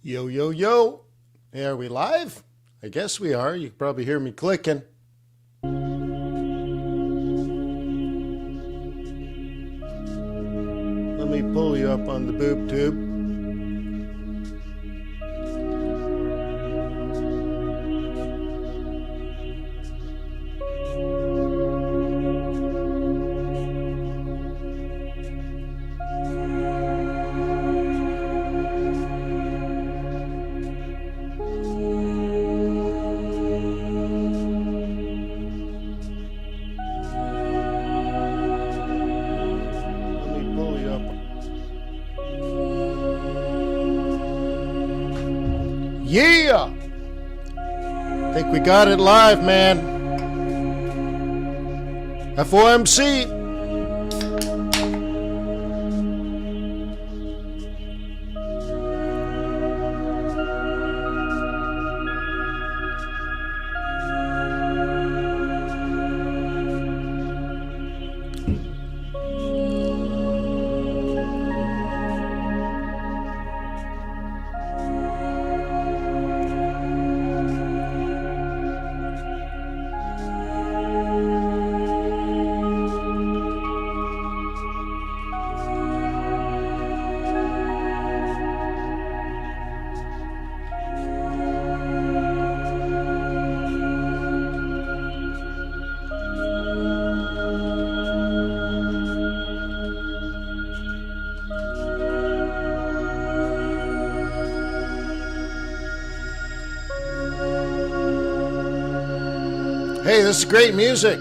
Yo, yo, yo. Hey, are we live? I guess we are. You can probably hear me clicking. Let me pull you up on the boob tube. Let me pull you up. Yeah! I think we got it live, man. FOMC. Hey, this is great music.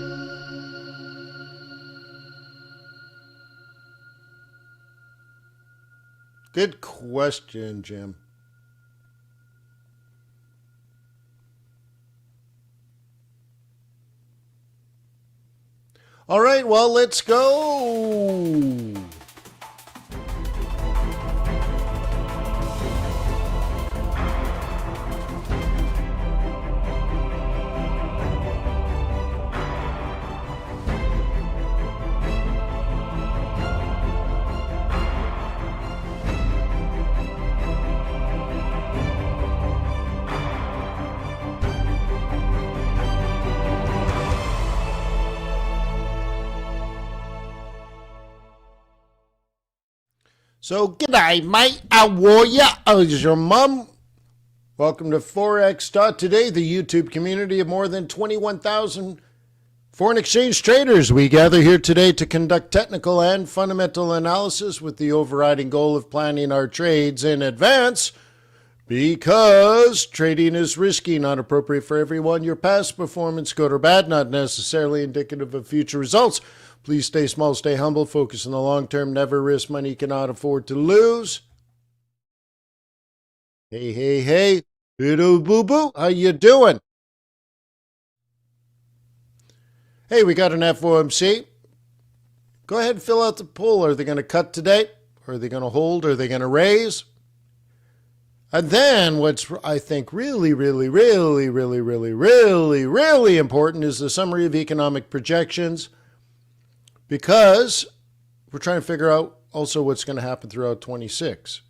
Good question, Jim. All right, well, let's go. So, g'day, mate. How are ya? How's your mum? Welcome to Forex.Today, the YouTube community of more than 21,000 foreign exchange traders. We gather here today to conduct technical and fundamental analysis with the overriding goal of planning our trades in advance, because trading is risky, not appropriate for everyone. Your past performance, good or bad, not necessarily indicative of future results. Please stay small, stay humble, focus on the long term, never risk money you cannot afford to lose. Hey, hey, hey, little boo-boo, how you doing? Hey, we got an FOMC. Go ahead and fill out the poll. Are they going to cut today? Are they going to hold? Are they going to raise? And then what's, I think, really important is the summary of economic projections, because we're trying to figure out also what's going to happen throughout 26.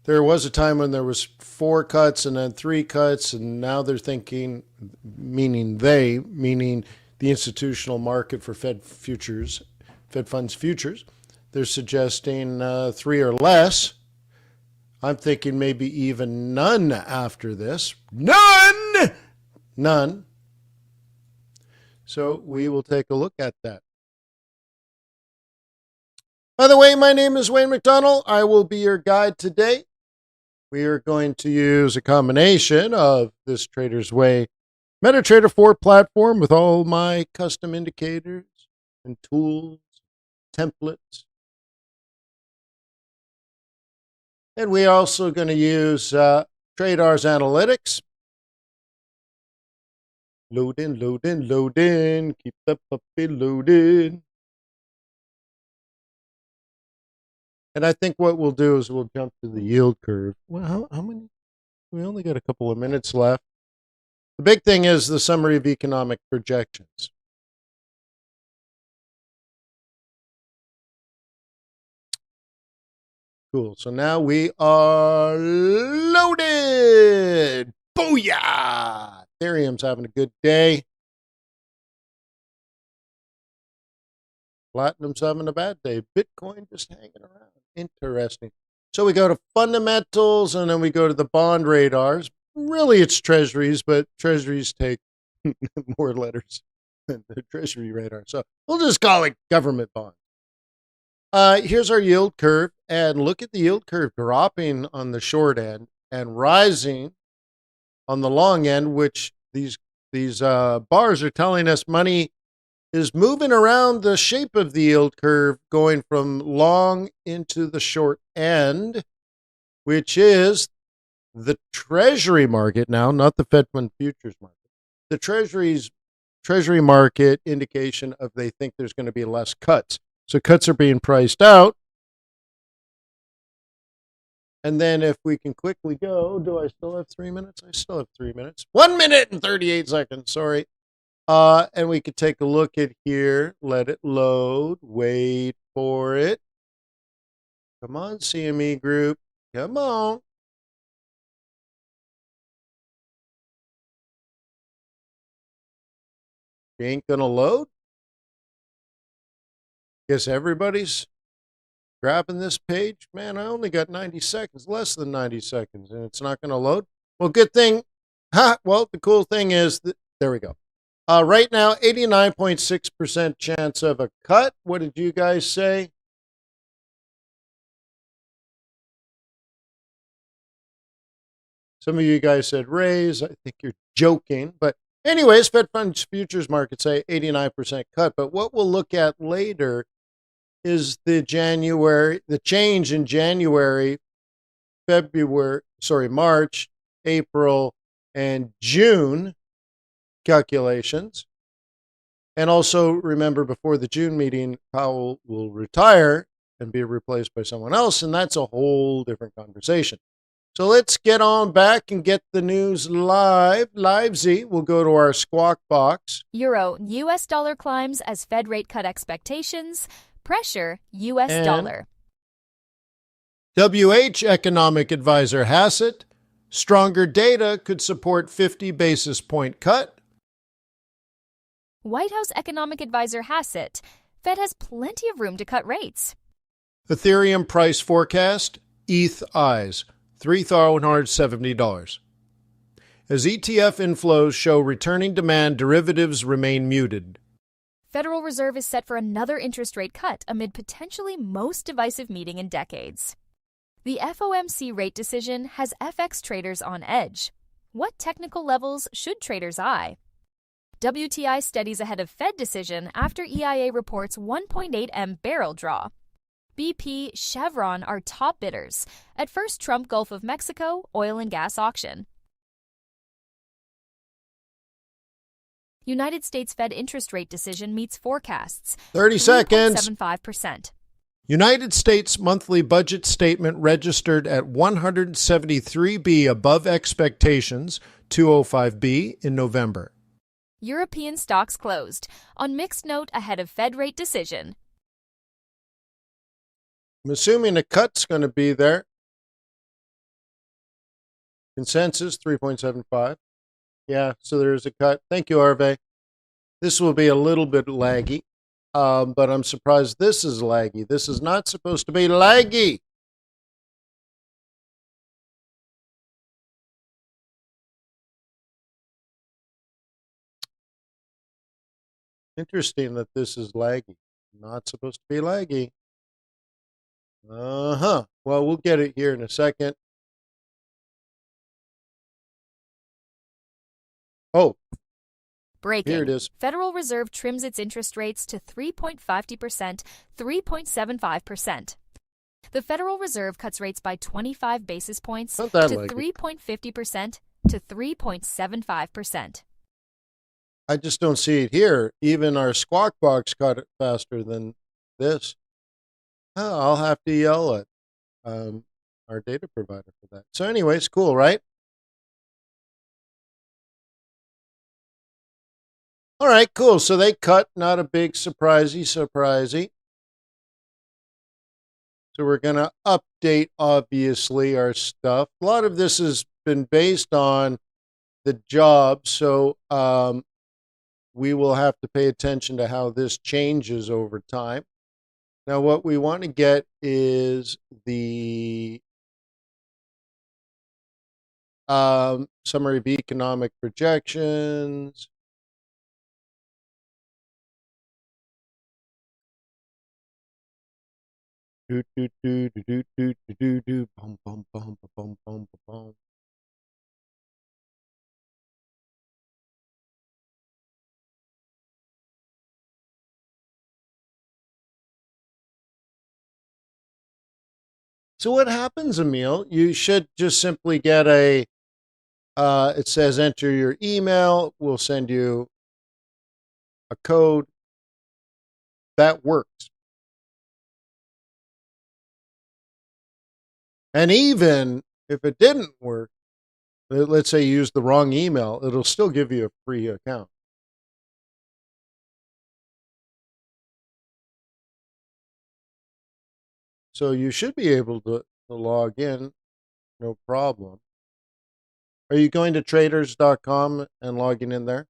There was a time when there was 4 cuts and then 3 cuts, and now they're thinking, meaning the institutional market for Fed funds futures, they're suggesting 3 or less. I'm thinking maybe even none after this. None. So we will take a look at that. By the way, my name is Wayne McDonald. I will be your guide today. We are going to use a combination of this Trader's Way MetaTrader 4 platform with all my custom indicators and tools, templates. And we're also going to use TRADARS analytics. Load in. Keep the puppy loaded. And I think what we'll do is we'll jump to the yield curve. Well, how many? We only got a couple of minutes left. The big thing is the summary of economic projections. Cool. So now we are loaded. Booyah! Ethereum's having a good day. Platinum's having a bad day. Bitcoin just hanging around. Interesting. So we go to fundamentals and then we go to the bond radars. Really, it's treasuries, but treasuries take more letters than the treasury radar. So we'll just call it government bonds. Here's our yield curve, and look at the yield curve dropping on the short end and rising on the long end, which these bars are telling us money is moving around the shape of the yield curve, going from long into the short end, which is the treasury market now, not the Fed fund futures market. The treasury market indication of they think there's going to be less cuts. So cuts are being priced out. And then if we can quickly go, do I still have 3 minutes? I still have 3 minutes. 1 minute and 38 seconds. Sorry. And we could take a look at here. Let it load. Wait for it. Come on, CME group. Come on. You ain't going to load? Guess everybody's grabbing this page. Man, I only got 90 seconds, less than 90 seconds, and it's not going to load. Well, good thing. Well, the cool thing is that, there we go. Right now, 89.6% chance of a cut. What did you guys say? Some of you guys said raise. I think you're joking. But anyways, Fed Funds futures market say 89% cut. But what we'll look at later is the change in January, March, April, and June calculations. And also remember, before the June meeting, Powell will retire and be replaced by someone else, and that's a whole different conversation. So let's get on back and get the news live. Livesy, we'll go to our squawk box. Euro, U.S. dollar climbs as Fed rate cut expectations. Pressure, U.S. dollar. WH economic advisor Hassett. Stronger data could support 50 basis point cut. White House economic advisor Hassett. Fed has plenty of room to cut rates. Ethereum price forecast. ETH eyes. $3,170. As ETF inflows show returning demand, derivatives remain muted. Federal Reserve is set for another interest rate cut amid potentially most divisive meeting in decades. The FOMC rate decision has FX traders on edge. What technical levels should traders eye? WTI steadies ahead of Fed decision after EIA reports 1.8 M barrel draw. BP, Chevron are top bidders at first Trump Gulf of Mexico oil and gas auction. United States Fed interest rate decision meets forecasts. 30 seconds. 3.75%. United States monthly budget statement registered at 173B above expectations, 205B in November. European stocks closed on mixed note ahead of Fed rate decision. I'm assuming a cut's going to be there. Consensus 3.75. Yeah, so there's a cut. Thank you, Arve. This will be a little bit laggy, but I'm surprised this is laggy. This is not supposed to be laggy. Interesting that this is laggy. Not supposed to be laggy. Well, we'll get it here in a second. Oh, breaking. Here it is. Federal Reserve trims its interest rates to 3.50%, 3.75%. The Federal Reserve cuts rates by 25 basis points to 3.50% to 3.75%. I just don't see it here. Even our squawk box cut it faster than this. Oh, I'll have to yell at our data provider for that. So anyways, cool, right? All right, cool. So they cut, not a big surprisey. So we're going to update, obviously, our stuff. A lot of this has been based on the job, so we will have to pay attention to how this changes over time. Now, what we want to get is the summary of economic projections. Do do do do do do do do do bum bum bum bum bum bum. So what happens, Emil? You should just simply get a. It says enter your email. We'll send you a code that works. And even if it didn't work, let's say you use the wrong email, it'll still give you a free account. So you should be able to log in, no problem. Are you going to traders.com and logging in there?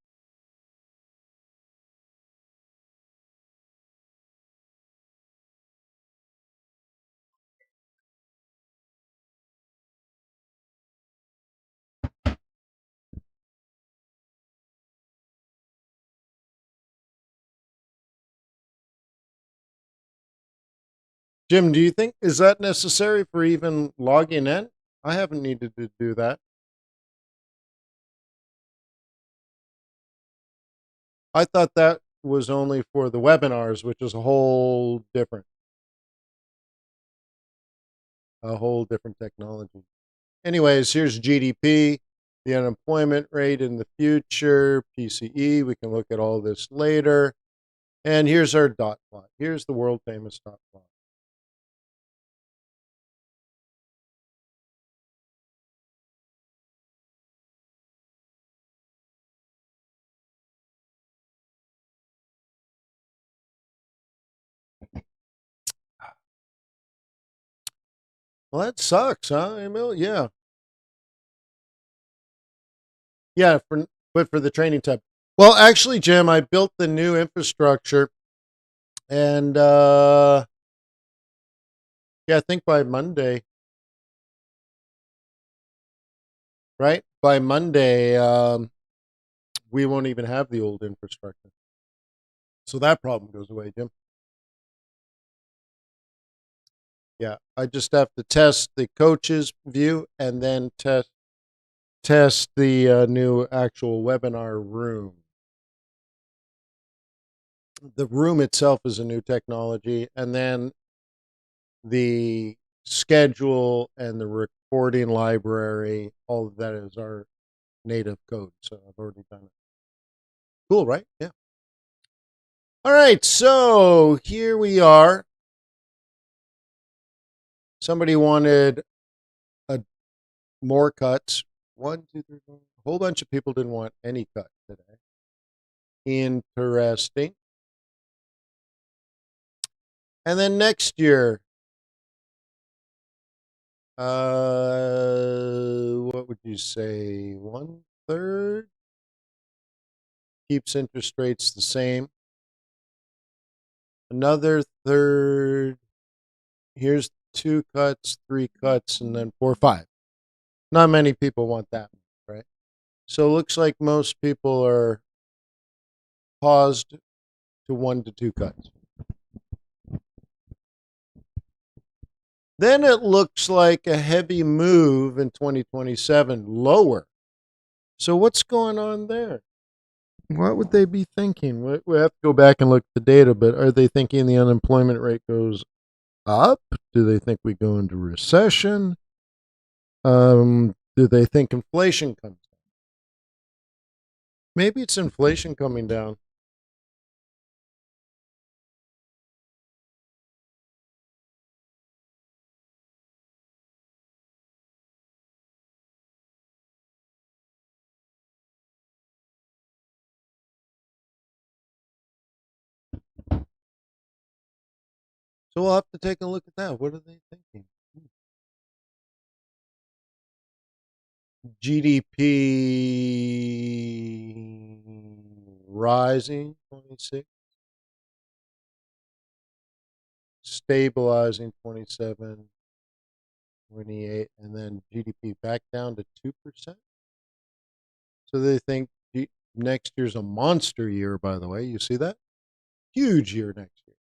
Jim, do you think is that necessary for even logging in? I haven't needed to do that. I thought that was only for the webinars, which is a whole different technology. Anyways, here's GDP, the unemployment rate in the future, PCE. We can look at all this later. And here's our dot plot. Here's the world famous dot plot. Well, that sucks, huh, Emil? Yeah. Yeah, but for the training tab. Well, actually, Jim, I built the new infrastructure and yeah, I think by Monday, right? By Monday, we won't even have the old infrastructure. So that problem goes away, Jim. Yeah, I just have to test the coach's view and then test the new actual webinar room. The room itself is a new technology, and then the schedule and the recording library, all of that is our native code. So I've already done it. Cool, right? Yeah. All right, so here we are. Somebody wanted more cuts. One, two, three, four. A whole bunch of people didn't want any cut today. Interesting. And then next year, what would you say? 1/3 keeps interest rates the same. Another third. Here's 2 cuts, 3 cuts, and then 4, 5. Not many people want that, right? So it looks like most people are paused to 1 to 2 cuts. Then it looks like a heavy move in 2027 lower. So what's going on there? What would they be thinking? We have to go back and look at the data, but are they thinking the unemployment rate goes up? Do they think we go into recession? Do they think inflation comes down? Maybe it's inflation coming down. So we'll have to take a look at that. What are they thinking? GDP rising 26, stabilizing 27, 28, and then GDP back down to 2%. So they think next year's a monster year, by the way. You see that? Huge year next year.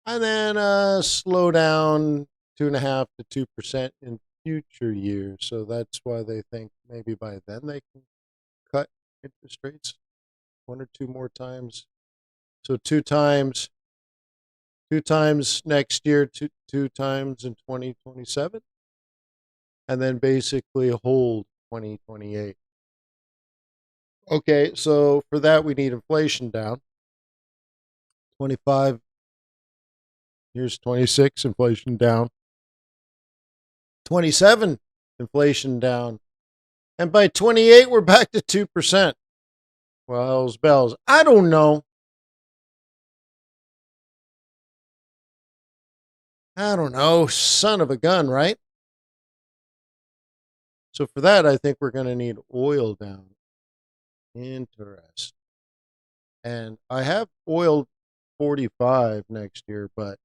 And then slow down 2.5 to 2% in future years. So that's why they think maybe by then they can cut interest rates one or two more times. So two times next year, two times in 2027, and then basically hold 2028. Okay, so for that we need inflation down. 25, here's 26, inflation down. 27, inflation down. And by 28, we're back to 2%. Well, hell's bells. I don't know. Son of a gun, right? So for that, I think we're going to need oil down. Interesting. And I have oil 45 next year, but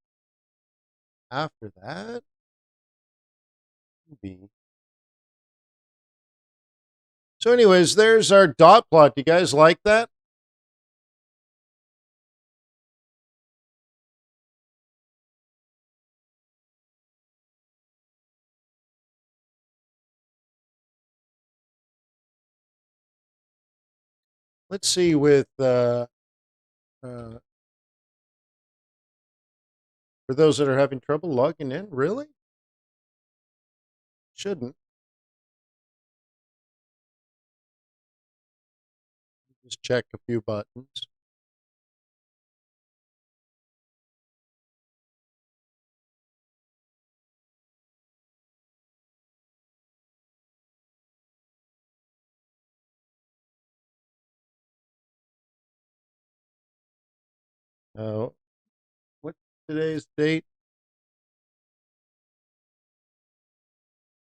after that, maybe. So, anyways, there's our dot plot. Do you guys like that? Let's see with uh, for those that are having trouble logging in. Really? Shouldn't. Just check a few buttons. What's today's date?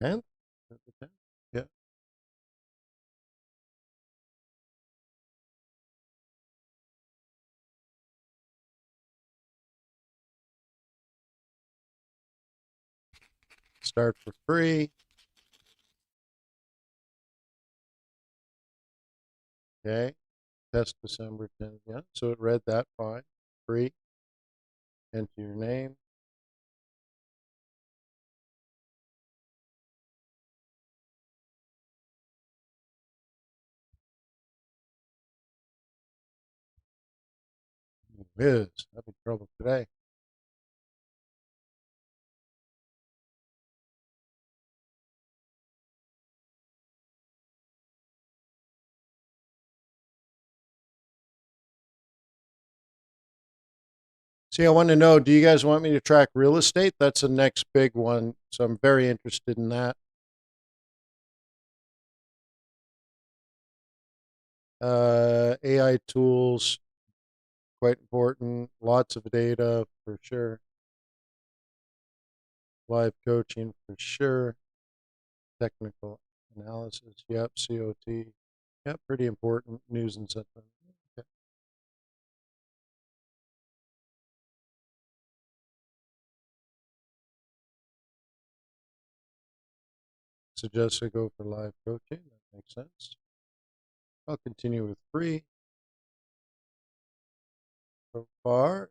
10th? Is it the 10th? Yeah. Start for free. Okay. Test December 10th. Yeah. So it read that fine. Free. Enter your name. Whiz. Having trouble today. See, I want to know, do you guys want me to track real estate? That's the next big one. So I'm very interested in that. AI tools, quite important. Lots of data for sure. Live coaching for sure. Technical analysis. Yep. COT. Yep. Pretty important. News and sentiment. Okay. Suggest I go for live coaching. That makes sense. I'll continue with free. So far,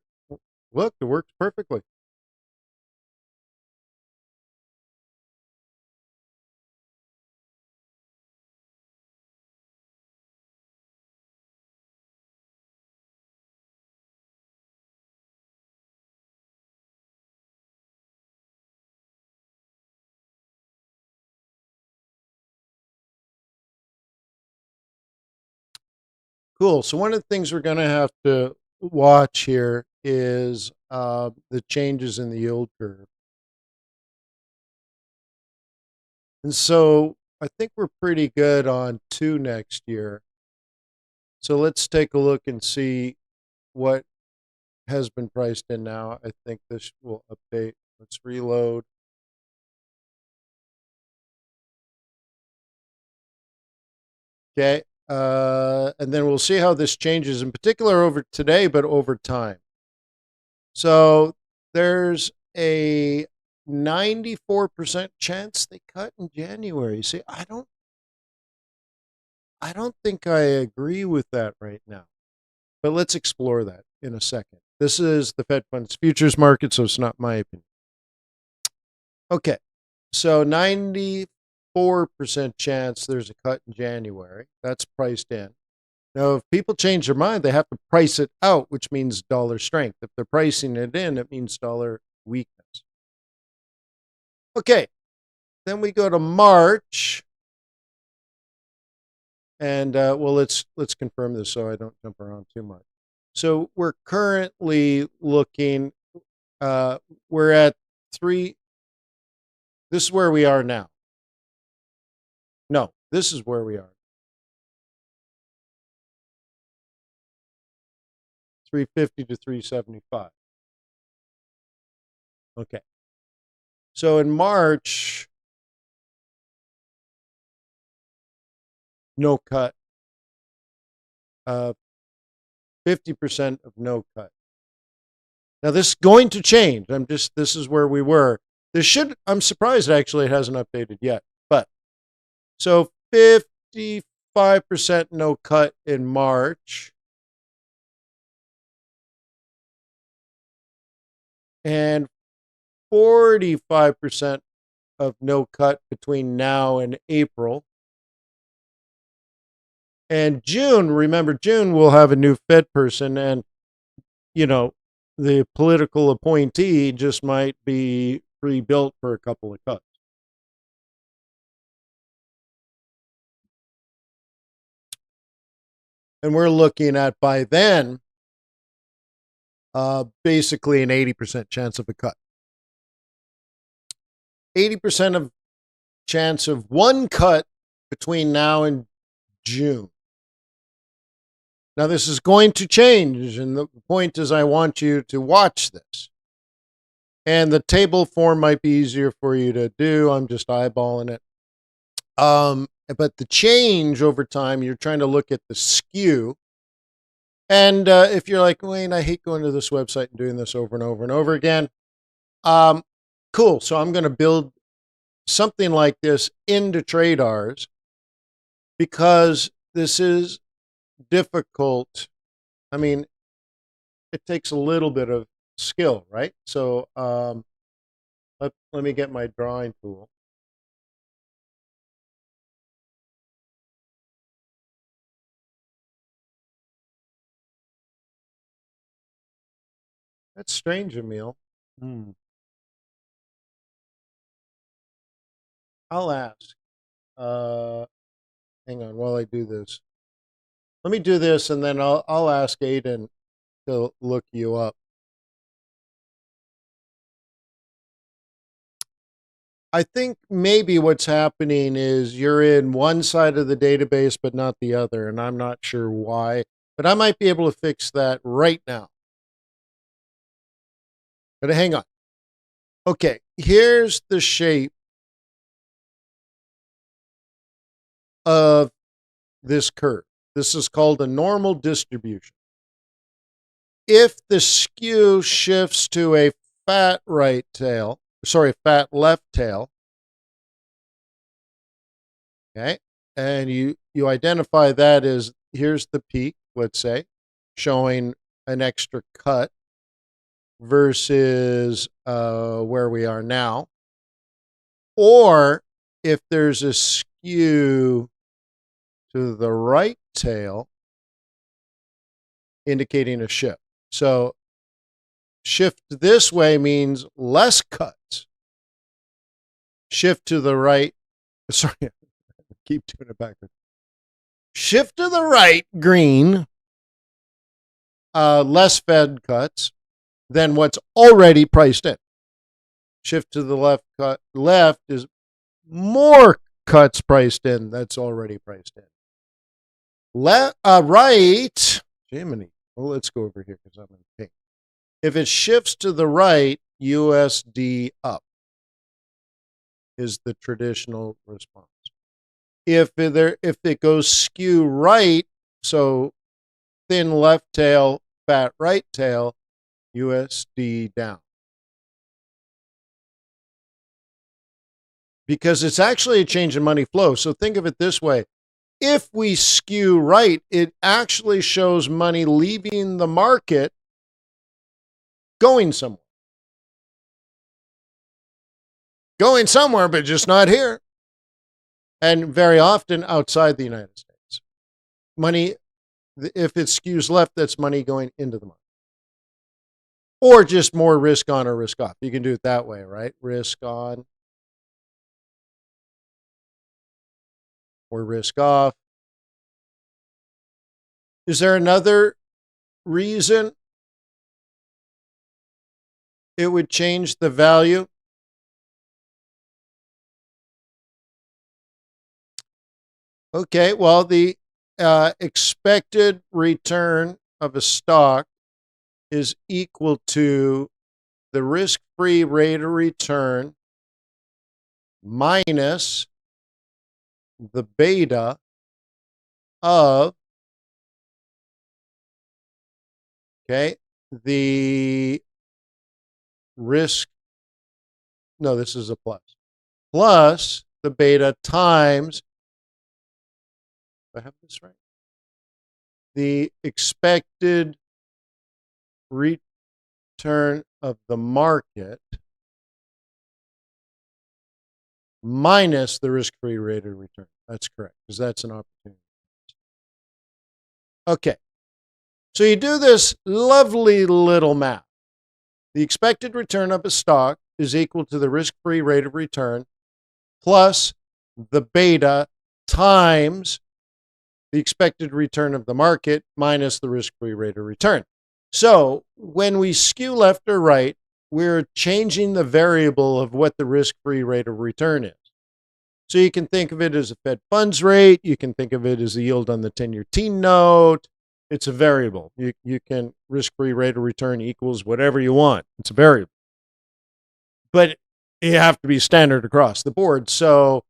look, it works perfectly. Cool. So one of the things we're going to have to watch here is the changes in the yield curve. And so I think we're pretty good on 2 next year. So let's take a look and see what has been priced in now. I think this will update. Let's reload. Okay. And then we'll see how this changes, in particular over today, but over time. So there's a 94% chance they cut in January. See, I don't think I agree with that right now. But let's explore that in a second. This is the Fed Funds futures market, so it's not my opinion. Okay. So 94% chance there's a cut in January. That's priced in. Now, if people change their mind, they have to price it out, which means dollar strength. If they're pricing it in, it means dollar weakness. Okay, then we go to March, and well, let's confirm this so I don't jump around too much. So we're currently looking. We're at 3. This is where we are now. No, this is where we are. 350 to 375. Okay. So in March, no cut. 50% of no cut. Now this is going to change. This is where we were. I'm surprised actually it hasn't updated yet. But so 55% no cut in March. And 45% of no cut between now and April. And June, remember, June we'll have a new Fed person, and the political appointee just might be pre-built for a couple of cuts. And we're looking at, by then, basically an 80% chance of a cut. 80% of chance of one cut between now and June. Now, this is going to change, and the point is I want you to watch this. And the table form might be easier for you to do. I'm just eyeballing it. But the change over time, you're trying to look at the skew. And if you're like, Wayne, I hate going to this website and doing this over and over and over again. Cool. So I'm going to build something like this into TRADARS because this is difficult. I mean, it takes a little bit of skill, right? So let me get my drawing tool. That's strange, Emil. I'll ask. Hang on while I do this. Let me do this, and then I'll ask Aiden to look you up. I think maybe what's happening is you're in one side of the database but not the other, and I'm not sure why. But I might be able to fix that right now. But hang on. Okay, here's the shape of this curve. This is called a normal distribution. If the skew shifts to a fat left tail, okay, and you identify that as, here's the peak, let's say, showing an extra cut versus where we are now. Or if there's a skew to the right tail, indicating a shift. So shift this way means less cuts. Shift to the right, sorry, I keep doing it backwards. Shift to the right, green, less Fed cuts than what's already priced in. Shift to the left is more cuts priced in that's already priced in. Right, Jiminy. Well, let's go over here because I'm in pink. If it shifts to the right, USD up is the traditional response. If it goes skew right, so thin left tail, fat right tail, USD down. Because it's actually a change in money flow. So think of it this way. If we skew right, it actually shows money leaving the market going somewhere. Going somewhere, but just not here. And very often outside the United States. Money, if it skews left, that's money going into the market. Or just more risk on or risk off. You can do it that way, right? Risk on or risk off. Is there another reason it would change the value? Okay, well, the expected return of a stock is equal to the risk-free rate of return minus the beta of, okay, the risk, no, this is a plus the beta times, do I have this right? The expected return of the market minus the risk-free rate of return. That's correct, because that's an opportunity. Okay, so you do this lovely little math. The expected return of a stock is equal to the risk-free rate of return plus the beta times the expected return of the market minus the risk-free rate of return. So when we skew left or right, we're changing the variable of what the risk-free rate of return is. So you can think of it as a Fed funds rate. You can think of it as the yield on the 10-year T-note. It's a variable. You can risk-free rate of return equals whatever you want. It's a variable. But you have to be standard across the board. So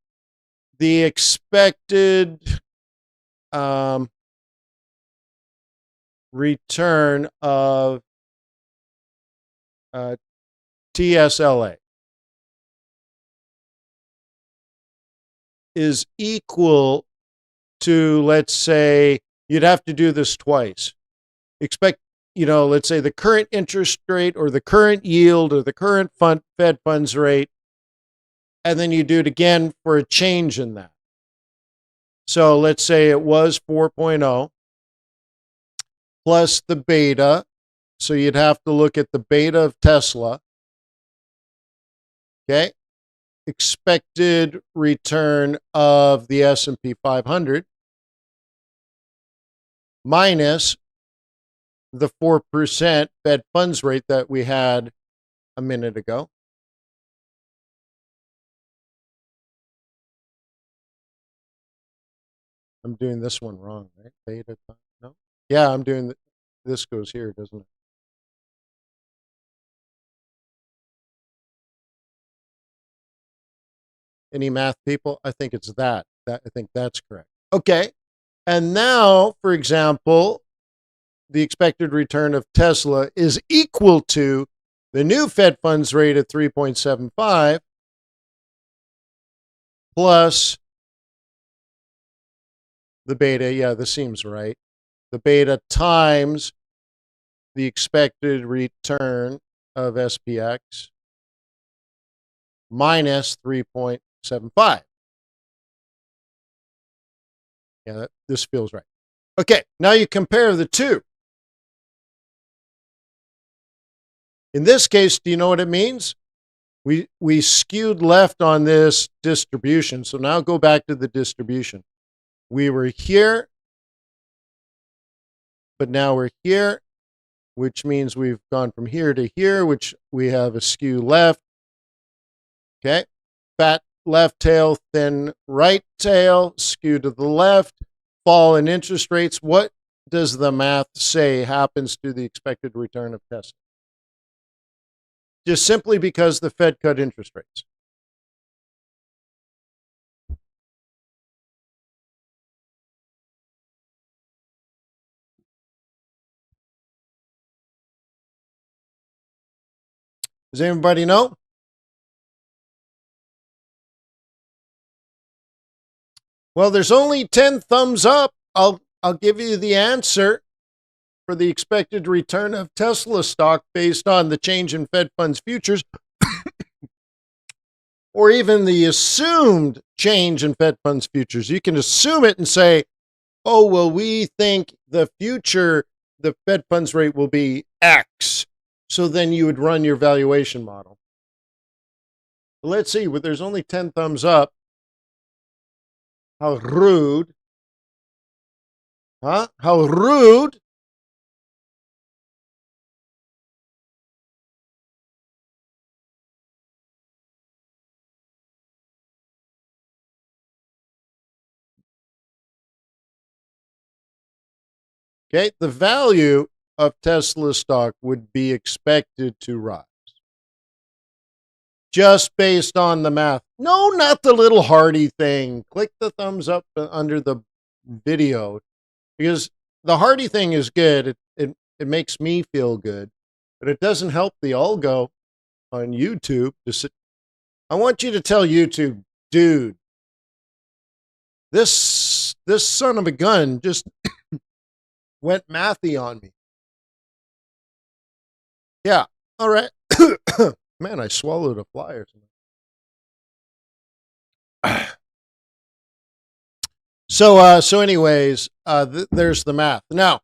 the expected return of TSLA is equal to, let's say, you'd have to do this twice. Expect, let's say the current interest rate or the current yield or the current Fed funds rate, and then you do it again for a change in that. So let's say it was 4.0 plus the beta. So you'd have to look at the beta of Tesla. Okay. Expected return of the S&P 500 minus the 4% Fed funds rate that we had a minute ago. I'm doing this one wrong, right? Beta, no? Yeah, I'm doing this goes here, doesn't it? Any math people? I think it's that. I think that's correct. Okay. And now, for example, the expected return of Tesla is equal to the new Fed funds rate at 3.75 plus the beta. Yeah, this seems right. The beta times the expected return of SPX minus 3.75. Yeah, this feels right. Okay, now you compare the two. In this case, do you know what it means? We skewed left on this distribution. So now go back to the distribution. We were here, but now we're here, which means we've gone from here to here, which we have a skew left. Okay, fat left tail, thin right tail, skew to the left, fall in interest rates. What does the math say happens to the expected return of Tesla? just simply because the Fed cut interest rates. Does anybody know? Well, there's only 10 thumbs up. I'll give you the answer for the expected return of Tesla stock based on the change in Fed funds futures, or even the assumed change in Fed funds futures. You can assume it and say, oh, well, we think the future, the Fed funds rate will be X. So then you would run your valuation model. But let's see, well, there's only 10 thumbs up. How rude. Huh? How rude. Okay, the value of Tesla stock would be expected to rise. Just based on the math. No, not the little Hardy thing. Click the thumbs up under the video, because the Hardy thing is good. It makes me feel good, but it doesn't help the algo on YouTube. I want you to tell YouTube, dude, this son of a gun just went mathy on me. Yeah, all right. Man, I swallowed a fly or something. So anyways, there's the math. Now,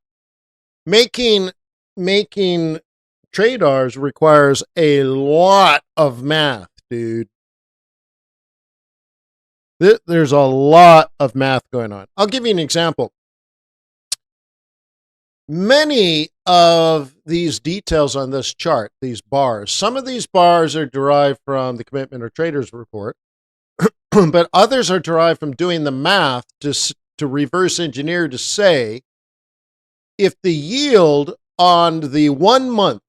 making TRADARS requires a lot of math, dude. There's a lot of math going on. I'll give you an example. Many of these details on this chart, these bars, some of these bars are derived from the Commitment of Traders report, but others are derived from doing the math to reverse engineer to say if the yield on the 1 month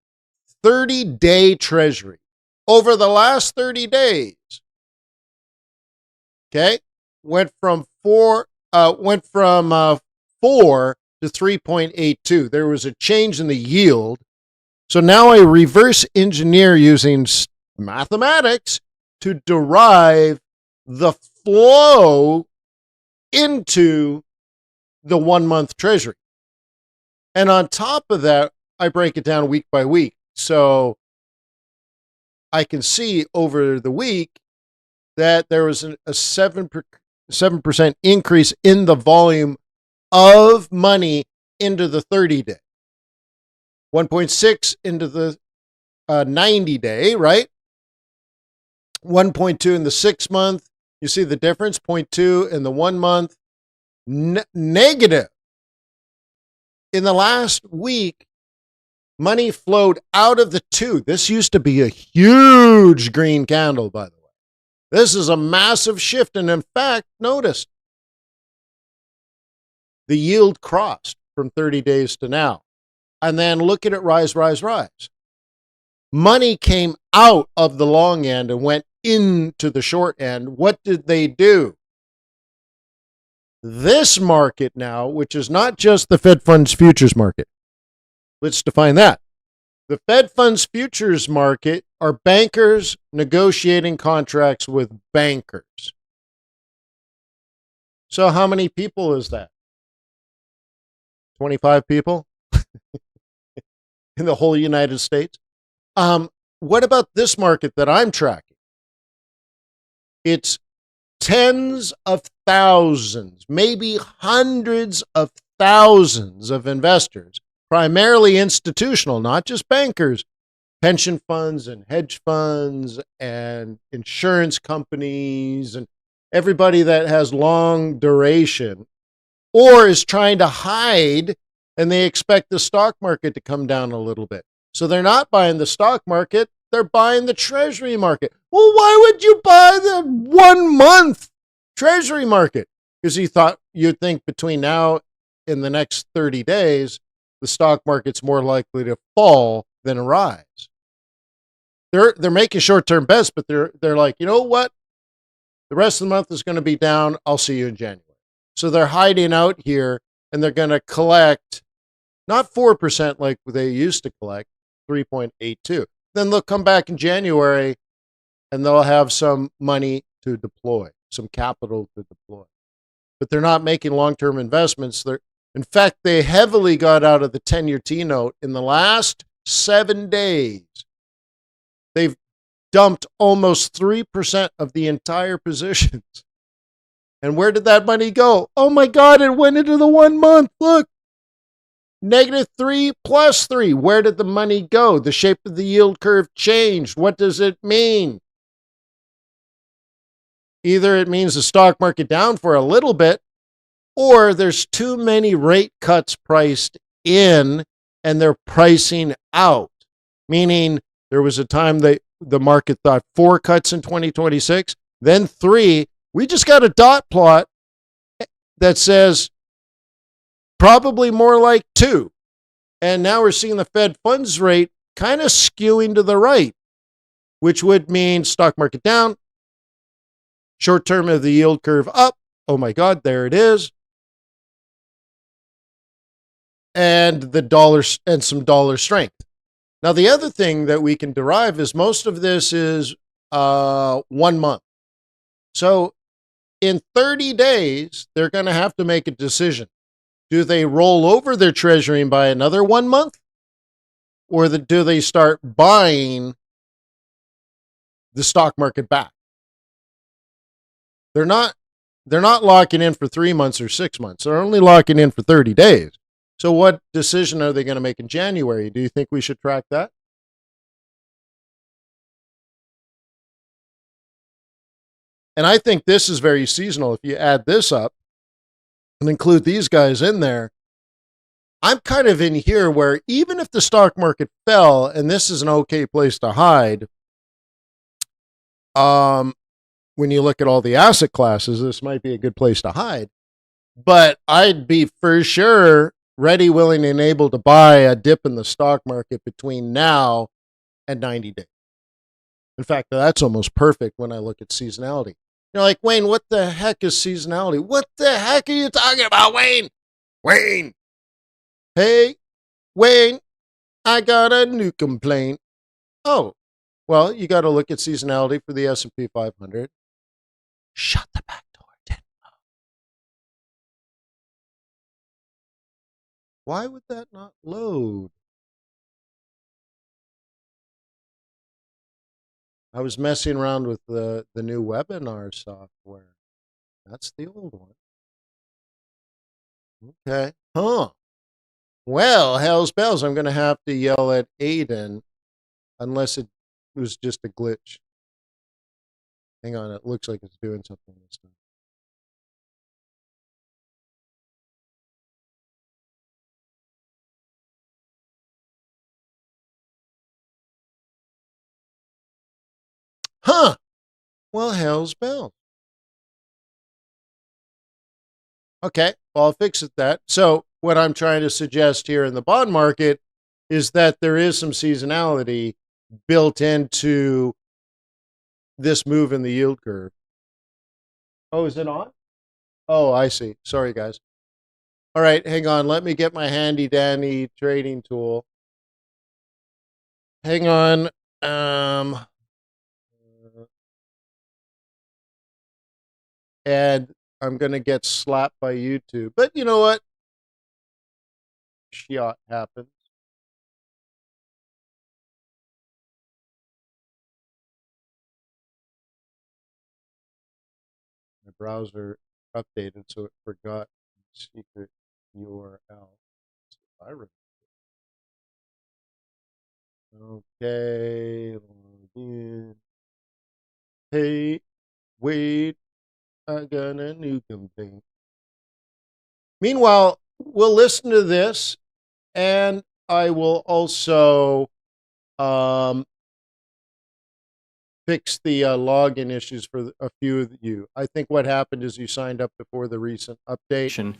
30-day treasury over the last 30 days, okay, went from 4 to 3.82. There was a change in the yield. So now I reverse engineer using mathematics to derive the flow into the 1 month treasury. And on top of that, I break it down week by week. So I can see over the week that there was a 7% increase in the volume of money into the 30-day, 1.6 into the 90-day, right? 1.2 in the 6 month. You see the difference? 0.2 in the 1 month. Negative. In the last week, money flowed out of the 2. This used to be a huge green candle, by the way. This is a massive shift. And in fact, notice the yield crossed from 30 days to now. And then look at it rise, rise, rise. Money came out of the long end and went into the short end. What did they do? This market now, which is not just the Fed funds futures market. Let's define that. The Fed funds futures market are bankers negotiating contracts with bankers. So how many people is that? 25 people in the whole United States? What about this market that I'm tracking? It's tens of thousands, maybe hundreds of thousands of investors, primarily institutional, not just bankers, pension funds and hedge funds and insurance companies and everybody that has long duration or is trying to hide, and they expect the stock market to come down a little bit. So they're not buying the stock market, they're buying the treasury market. Well, why would you buy the 1 month treasury market? Because you'd think between now and the next 30 days, the stock market's more likely to fall than rise. they're making short-term bets, but they're like, you know what? The rest of the month is going to be down. I'll see you in January. So they're hiding out here, and they're going to collect not 4% like they used to collect, 3.82. Then they'll come back in January, and they'll have some money to deploy, some capital to deploy. But they're not making long-term investments. In fact, they heavily got out of the 10-year T-note in the last 7 days. They've dumped almost 3% of the entire positions. And where did that money go? Oh my God, it went into the 1 month. Look, -3 +3. Where did the money go? The shape of the yield curve changed. What does it mean? Either it means the stock market down for a little bit, or there's too many rate cuts priced in and they're pricing out. Meaning there was a time that the market thought 4 cuts in 2026, then 3. We just got a dot plot that says probably more like 2. And now we're seeing the Fed funds rate kind of skewing to the right, which would mean stock market down, short term of the yield curve up. Oh my God, there it is. And the dollar and some dollar strength. Now, the other thing that we can derive is most of this is 1 month. So in 30 days, they're going to have to make a decision. Do they roll over their treasury and buy another 1 month? Or do they start buying the stock market back? They're not locking in for 3 months or 6 months. They're only locking in for 30 days. So what decision are they going to make in January? Do you think we should track that? And I think this is very seasonal. If you add this up and include these guys in there, I'm kind of in here where even if the stock market fell, and this is an okay place to hide, when you look at all the asset classes, this might be a good place to hide. But I'd be for sure ready, willing, and able to buy a dip in the stock market between now and 90 days. In fact, that's almost perfect when I look at seasonality. You're like, Wayne, what the heck is seasonality? What the heck are you talking about, Wayne? Wayne. Hey, Wayne, I got a new complaint. Oh, well, you got to look at seasonality for the S&P 500. Shut the back door, Tim. Why would that not load? I was messing around with the new webinar software. That's the old one. Okay. Huh. Well, hell's bells. I'm going to have to yell at Aiden unless it was just a glitch. Hang on. It looks like it's doing something this time. Huh. Well, hell's bells. Okay. Well, I'll fix it that. So what I'm trying to suggest here in the bond market is that there is some seasonality built into this move in the yield curve. Oh, is it on? Oh, I see. Sorry, guys. All right, hang on. Let me get my handy dandy trading tool. Hang on. And I'm going to get slapped by YouTube. But you know what? Shit happens. My browser updated, so it forgot the secret URL. I remember. Okay, log in. Hey, wait, I got a new complaint. Meanwhile, we'll listen to this, and I will also fix the login issues for a few of you. I think what happened is you signed up before the recent update.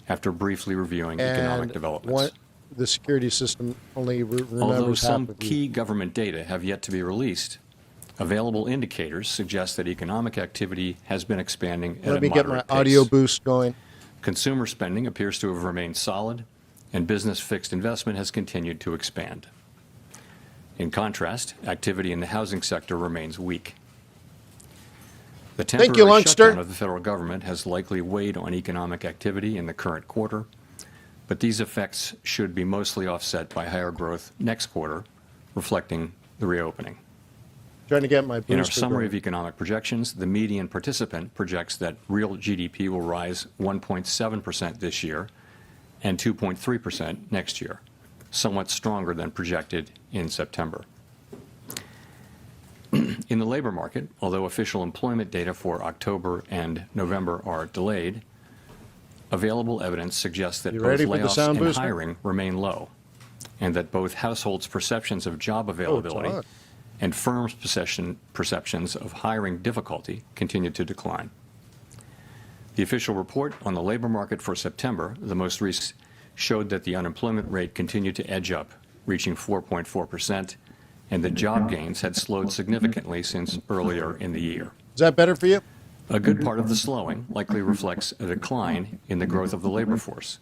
After briefly reviewing economic developments. the security system only remembers Although half some of you. key government data have yet to be released, available indicators suggest that economic activity has been expanding at Let a me get my moderate pace. audio boost going. Consumer spending appears to have remained solid, and business fixed investment has continued to expand. In contrast, activity in the housing sector remains weak. The Thank you, temporary Lungster. shutdown of the federal government has likely weighed on economic activity in the current quarter, but these effects should be mostly offset by higher growth next quarter, reflecting the reopening. Trying to get my booster In our summary going. of economic projections, the median participant projects that real GDP will rise 1.7% this year and 2.3% next year, somewhat stronger than projected in September. In the labor market, although official employment data for October and November are delayed, available evidence suggests that You both ready for the layoffs sound and booster? hiring remain low, and that both households' perceptions of job availability on. and firms' perceptions of hiring difficulty continue to decline. The official report on the labor market for September, the most recent, showed that the unemployment rate continued to edge up, reaching 4.4%, and that job gains had slowed significantly since earlier in the year. Is that better for you? A good part of the slowing likely reflects a decline in the growth of the labor force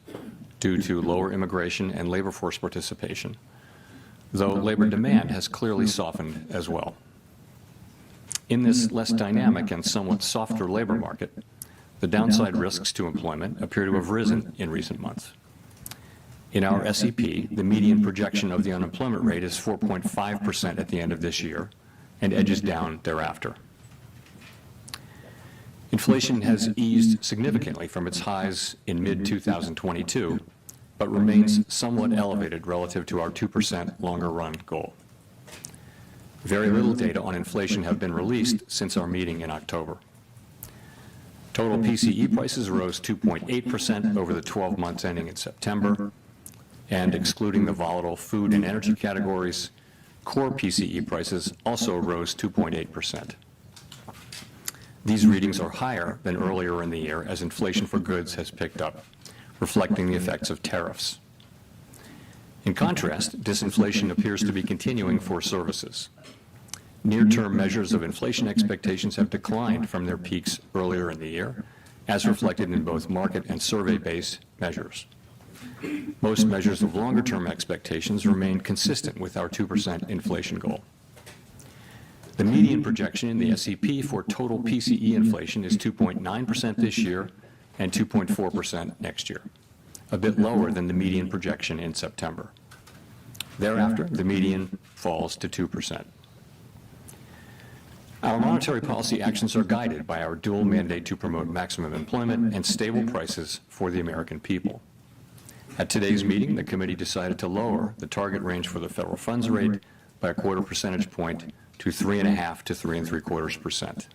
due to lower immigration and labor force participation, though labor demand has clearly softened as well. In this less dynamic and somewhat softer labor market, the downside risks to employment appear to have risen in recent months. In our SEP, the median projection of the unemployment rate is 4.5% at the end of this year and edges down thereafter. Inflation has eased significantly from its highs in mid-2022, but remains somewhat elevated relative to our 2% longer-run goal. Very little data on inflation have been released since our meeting in October. Total PCE prices rose 2.8% over the 12 months ending in September, and excluding the volatile food and energy categories, core PCE prices also rose 2.8%. These readings are higher than earlier in the year as inflation for goods has picked up, reflecting the effects of tariffs. In contrast, disinflation appears to be continuing for services. Near-term measures of inflation expectations have declined from their peaks earlier in the year, as reflected in both market and survey-based measures. Most measures of longer-term expectations remain consistent with our 2% inflation goal. The median projection in the SEP for total PCE inflation is 2.9% this year and 2.4% next year, a bit lower than the median projection in September. Thereafter, the median falls to 2%. Our monetary policy actions are guided by our dual mandate to promote maximum employment and stable prices for the American people. At today's meeting, the committee decided to lower the target range for the federal funds rate by a quarter percentage point to 3.5 to 3.75%.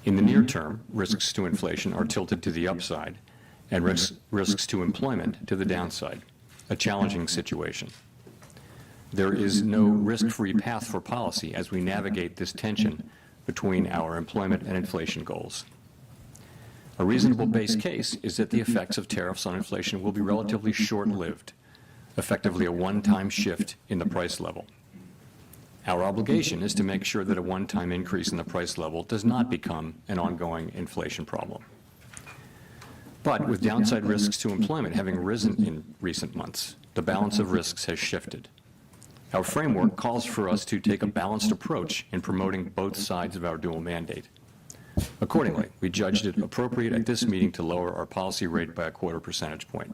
In the near term, risks to inflation are tilted to the upside and risks to employment to the downside, a challenging situation. There is no risk-free path for policy as we navigate this tension between our employment and inflation goals. A reasonable base case is that the effects of tariffs on inflation will be relatively short-lived, effectively a one-time shift in the price level. Our obligation is to make sure that a one-time increase in the price level does not become an ongoing inflation problem. But with downside risks to employment having risen in recent months, the balance of risks has shifted. Our framework calls for us to take a balanced approach in promoting both sides of our dual mandate. Accordingly, we judged it appropriate at this meeting to lower our policy rate by a quarter percentage point.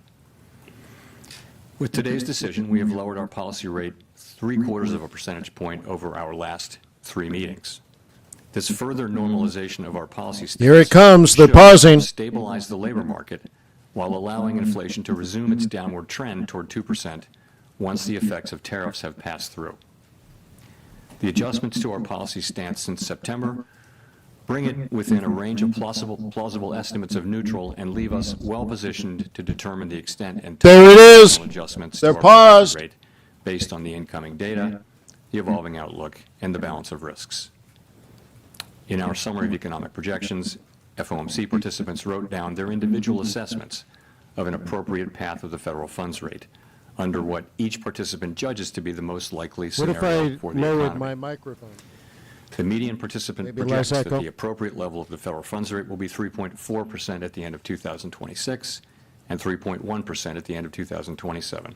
With today's decision, we have lowered our policy rate 3/4 of a percentage point over our last 3 meetings. This further normalization of our policy stance Here it comes. They're should pausing. stabilize the labor market while allowing inflation to resume its downward trend toward 2% once the effects of tariffs have passed through. The adjustments to our policy stance since September bring it within a range of plausible estimates of neutral and leave us well positioned to determine the extent and There it is. adjustments They're to our policy paused. rate based on the incoming data, the evolving outlook, and the balance of risks. In our summary of economic projections, FOMC participants wrote down their individual assessments of an appropriate path of the federal funds rate under what each participant judges to be the most likely What scenario if I for the lowered economy. my microphone? The median participant Maybe projects less that echo? the appropriate level of the federal funds rate will be 3.4% at the end of 2026 and 3.1% at the end of 2027,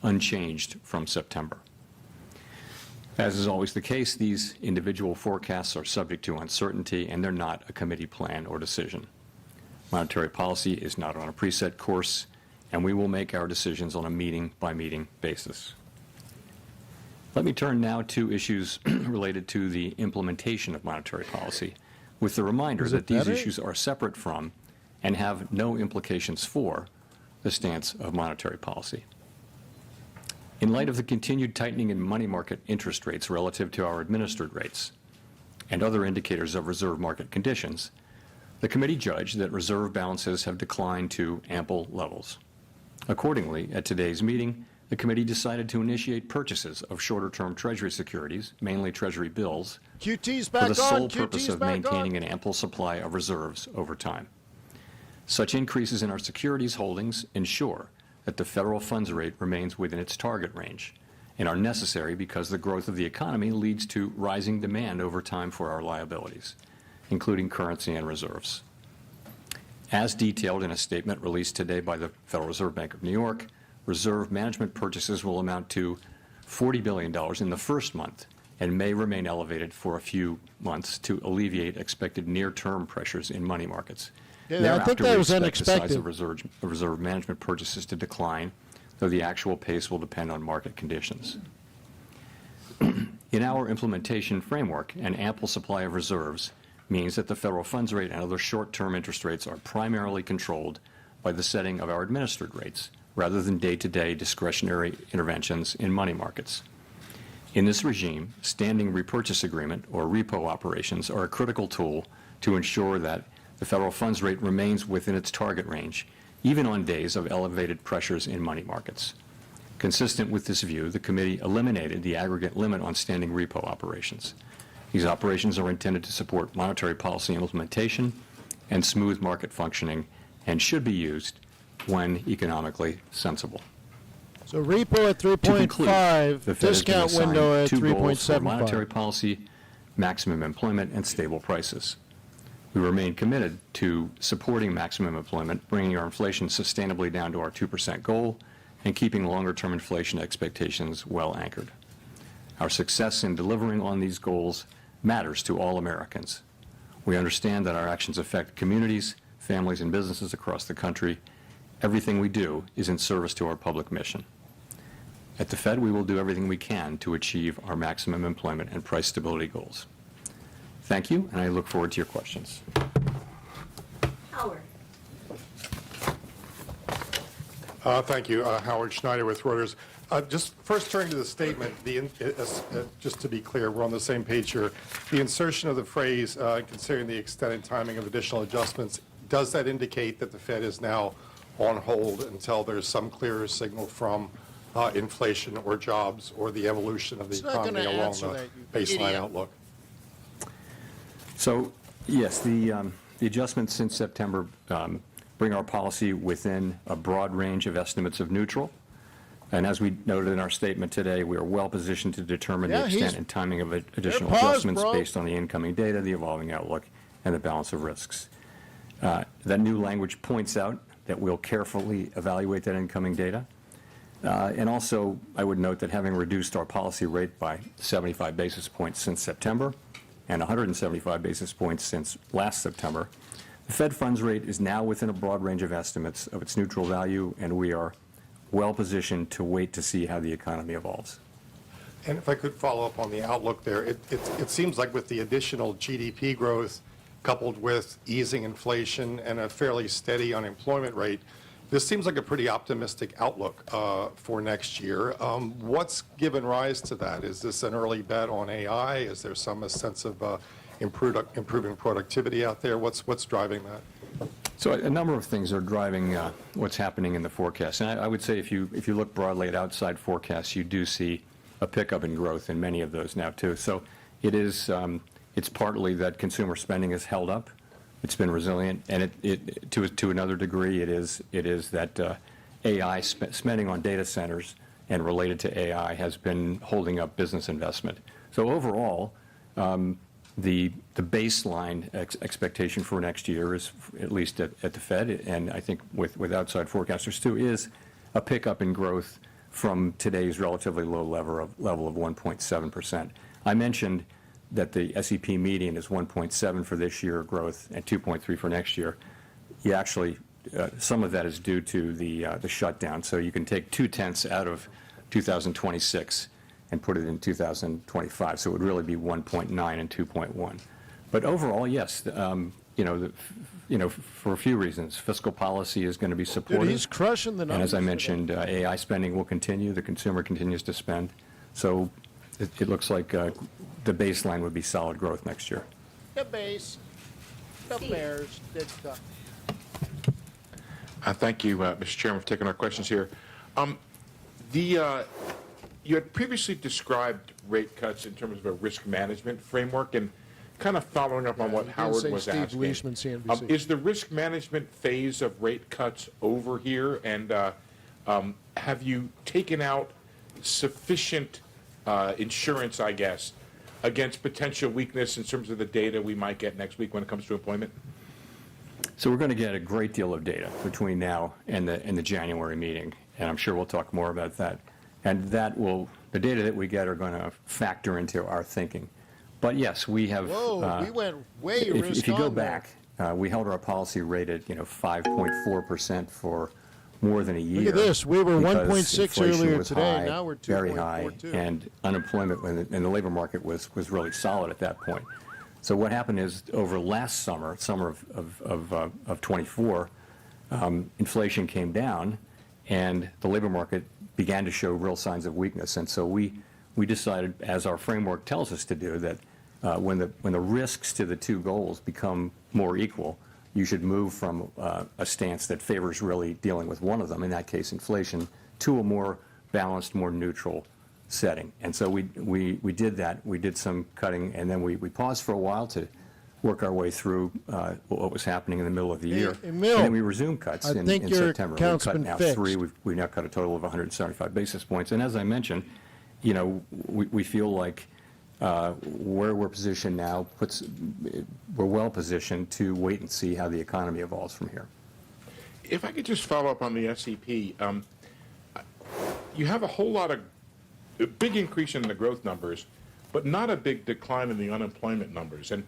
unchanged from September. As is always the case, these individual forecasts are subject to uncertainty, and they're not a committee plan or decision. Monetary policy is not on a preset course, and we will make our decisions on a meeting-by-meeting basis. Let me turn now to issues related to the implementation of monetary policy, with the reminder Is that it these better? issues are separate from and have no implications for the stance of monetary policy. In light of the continued tightening in money market interest rates relative to our administered rates and other indicators of reserve market conditions, the committee judged that reserve balances have declined to ample levels. Accordingly, at today's meeting, the committee decided to initiate purchases of shorter-term Treasury securities, mainly Treasury bills, QT's for back the on. sole QT's purpose of back maintaining on. an ample supply of reserves over time. Such increases in our securities holdings ensure that the federal funds rate remains within its target range and are necessary because the growth of the economy leads to rising demand over time for our liabilities, including currency and reserves. As detailed in a statement released today by the Federal Reserve Bank of New York, reserve management purchases will amount to $40 billion in the first month and may remain elevated for a few months to alleviate expected near-term pressures in money markets. Yeah, I think Thereafter, that we was expect the size unexpected. of reserve management purchases to decline, though the actual pace will depend on market conditions. In our implementation framework, an ample supply of reserves means that the federal funds rate and other short-term interest rates are primarily controlled by the setting of our administered rates, rather than day-to-day discretionary interventions in money markets. In this regime, standing repurchase agreement, or repo operations, are a critical tool to ensure that the federal funds rate remains within its target range, even on days of elevated pressures in money markets. Consistent with this view, the committee eliminated the aggregate limit on standing repo operations. These operations are intended to support monetary policy implementation and smooth market functioning and should be used when economically sensible. So repo at To conclude, 3.5, the Fed has been discount window assigned at two goals for monetary 3.75. policy, maximum employment, and stable prices. We remain committed to supporting maximum employment, bringing our inflation sustainably down to our 2% goal, and keeping longer-term inflation expectations well anchored. Our success in delivering on these goals matters to all Americans. We understand that our actions affect communities, families, and businesses across the country. Everything we do is in service to our public mission. At the Fed, we will do everything we can to achieve our maximum employment and price stability goals. Thank you, and I look forward to your questions. Howard. Thank you. Howard Schneider with Reuters. Just first turning to the statement, just to be clear, we're on the same page here. The insertion of the phrase, considering the extent and timing of additional adjustments, does that indicate that the Fed is now on hold until there's some clearer signal from inflation or jobs or the evolution of the It's not economy gonna along answer the that, you baseline idiot. outlook? So, yes, the adjustments since September bring our policy within a broad range of estimates of neutral. And as we noted in our statement today, we are well positioned to determine Yeah, the he's- extent and timing of additional Pause, adjustments bro. based on the incoming data, the evolving outlook, and the balance of risks. That new language points out that we'll carefully evaluate that incoming data. And also, I would note that having reduced our policy rate by 75 basis points since September and 175 basis points since last September, the Fed funds rate is now within a broad range of estimates of its neutral value, and we are well positioned to wait to see how the economy evolves. And if I could follow up on the outlook there, it seems like with the additional GDP growth coupled with easing inflation and a fairly steady unemployment rate, this seems like a pretty optimistic outlook for next year. What's given rise to that? Is this an early bet on AI? Is there some sense of improving productivity out there? What's driving that? So a number of things are driving what's happening in the forecast. And I would say if you look broadly at outside forecasts, you do see a pickup in growth in many of those now, too. So it is, it's partly that consumer spending has held up It's been resilient, and it to another degree, it is that AI spending on data centers and related to AI has been holding up business investment. So overall, the baseline expectation for next year is, at least at the Fed, and I think with outside forecasters too, is a pickup in growth from today's relatively low level of 1.7%. I mentioned that the SEP median is 1.7 for this year growth and 2.3 for next year. You actually, some of that is due to the shutdown. So you can take 0.2 out of 2026 and put it in 2025. So it would really be 1.9 and 2.1. But overall, yes, for a few reasons, fiscal policy is going to be supportive. Dude, he's crushing the numbers. And as I mentioned, AI spending will continue. The consumer continues to spend. So it looks like the baseline would be solid growth next year. The base. The Bears did stuff. Thank you, Mr. Chairman, for taking our questions here. You had previously described rate cuts in terms of a risk management framework, and kind of following up on what Howard was Steve asking. Leishman, CNBC. Is the risk management phase of rate cuts over here, and have you taken out sufficient insurance, I guess, against potential weakness in terms of the data we might get next week when it comes to employment? So we're going to get a great deal of data between now and the January meeting, and I'm sure we'll talk more about that. And the data that we get are going to factor into our thinking. But yes, we have. Whoa, we went way risk on. If you go back, we held our policy rate at 5.4% for more than a year. Look at this. We were because 1.6 inflation earlier was today. high, Now we're 2.42. very high, and unemployment and the labor market was really solid at that point. So what happened is over last summer of 24, inflation came down, and the labor market began to show real signs of weakness. And so we decided, as our framework tells us to do, that when the risks to the two goals become more equal, you should move from a stance that favors really dealing with one of them, in that case inflation, to a more balanced, more neutral setting. And so we did that. We did some cutting, and then we paused for a while to work our way through what was happening in the middle of the year. Emil, and then we resumed cuts in your September. count's We've cut been now fixed. 3. We've now cut a total of 175 basis points. And as I mentioned, we feel like where we're positioned now we're well positioned to wait and see how the economy evolves from here. If I could just follow up on the SEP, you have a whole lot of a big increase in the growth numbers, but not a big decline in the unemployment numbers. And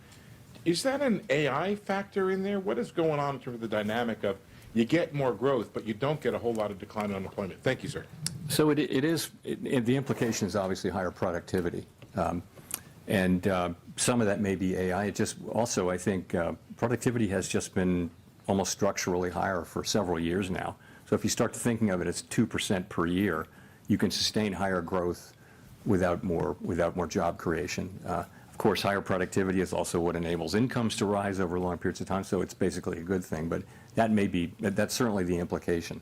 is that an AI factor in there? What is going on in terms of the dynamic of you get more growth, but you don't get a whole lot of decline in unemployment? Thank you, sir. So the implication is obviously higher productivity. And some of that may be AI. It just also, I think, productivity has just been almost structurally higher for several years now. So if you start thinking of it as 2% per year, you can sustain higher growth without more job creation. Of course, higher productivity is also what enables incomes to rise over long periods of time. So it's basically a good thing. But that's certainly the implication.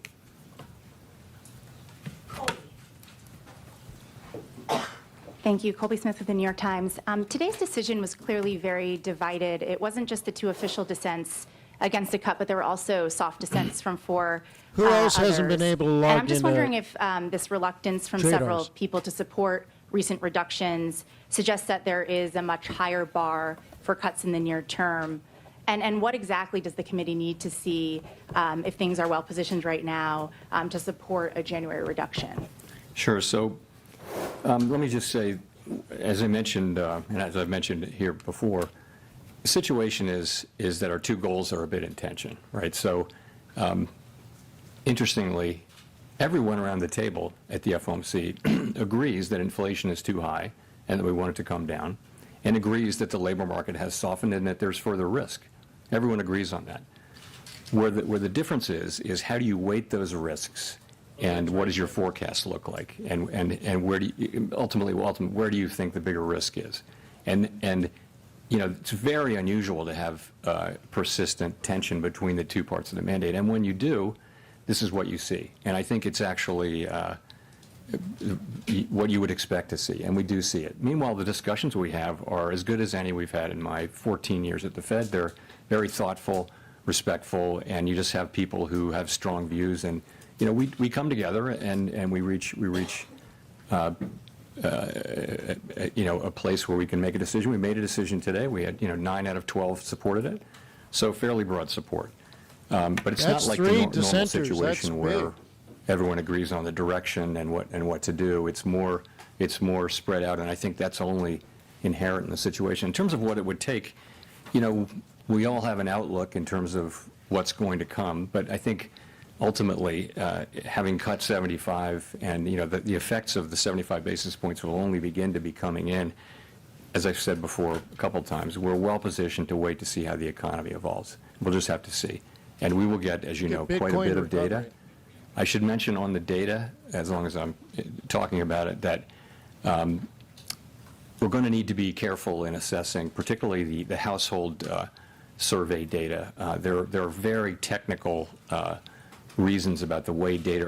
Thank you. Colby Smith with the New York Times. Today's decision was clearly very divided. It wasn't just the two official dissents against a cut, but there were also soft dissents from 4 Who else hasn't others. been able to log And I'm just into wondering if this reluctance from several TRADARS? people to support recent reductions suggests that there is a much higher bar for cuts in the near term. And what exactly does the committee need to see if things are well positioned right now to support a January reduction? Sure. So let me just say, as I mentioned, and as I've mentioned here before, the situation is that our two goals are a bit in tension, right? So interestingly, everyone around the table at the FOMC agrees that inflation is too high and that we want it to come down, and agrees that the labor market has softened and that there's further risk. Everyone agrees on that. Where the difference is how do you weight those risks, and what does your forecast look like, and where do you, ultimately where do you think the bigger risk is, and it's very unusual to have persistent tension between the two parts of the mandate, and when you do, this is what you see. And I think it's actually what you would expect to see, and we do see it. Meanwhile, the discussions we have are as good as any we've had in my 14 years at the Fed. They're very thoughtful, respectful, and you just have people who have strong views. And we come together and we reach a place where we can make a decision. We made a decision today. We had 9 out of 12 supported it, so fairly broad support. But it's That's not like the three normal dissenters. That's situation where big. everyone agrees on the direction and what to do. It's more spread out, and I think that's only inherent in the situation. In terms of what it would take, we all have an outlook in terms of what's going to come, but I think ultimately, having cut 75 and the effects of the 75 basis points will only begin to be coming in. As I've said before a couple times, we're well positioned to wait to see how the economy evolves. We'll just have to see. And we will get, as you know, quite a bit of data. I should mention on the data, as long as I'm talking about it, that we're going to need to be careful in assessing, particularly the household survey data. There are very technical reasons about the way data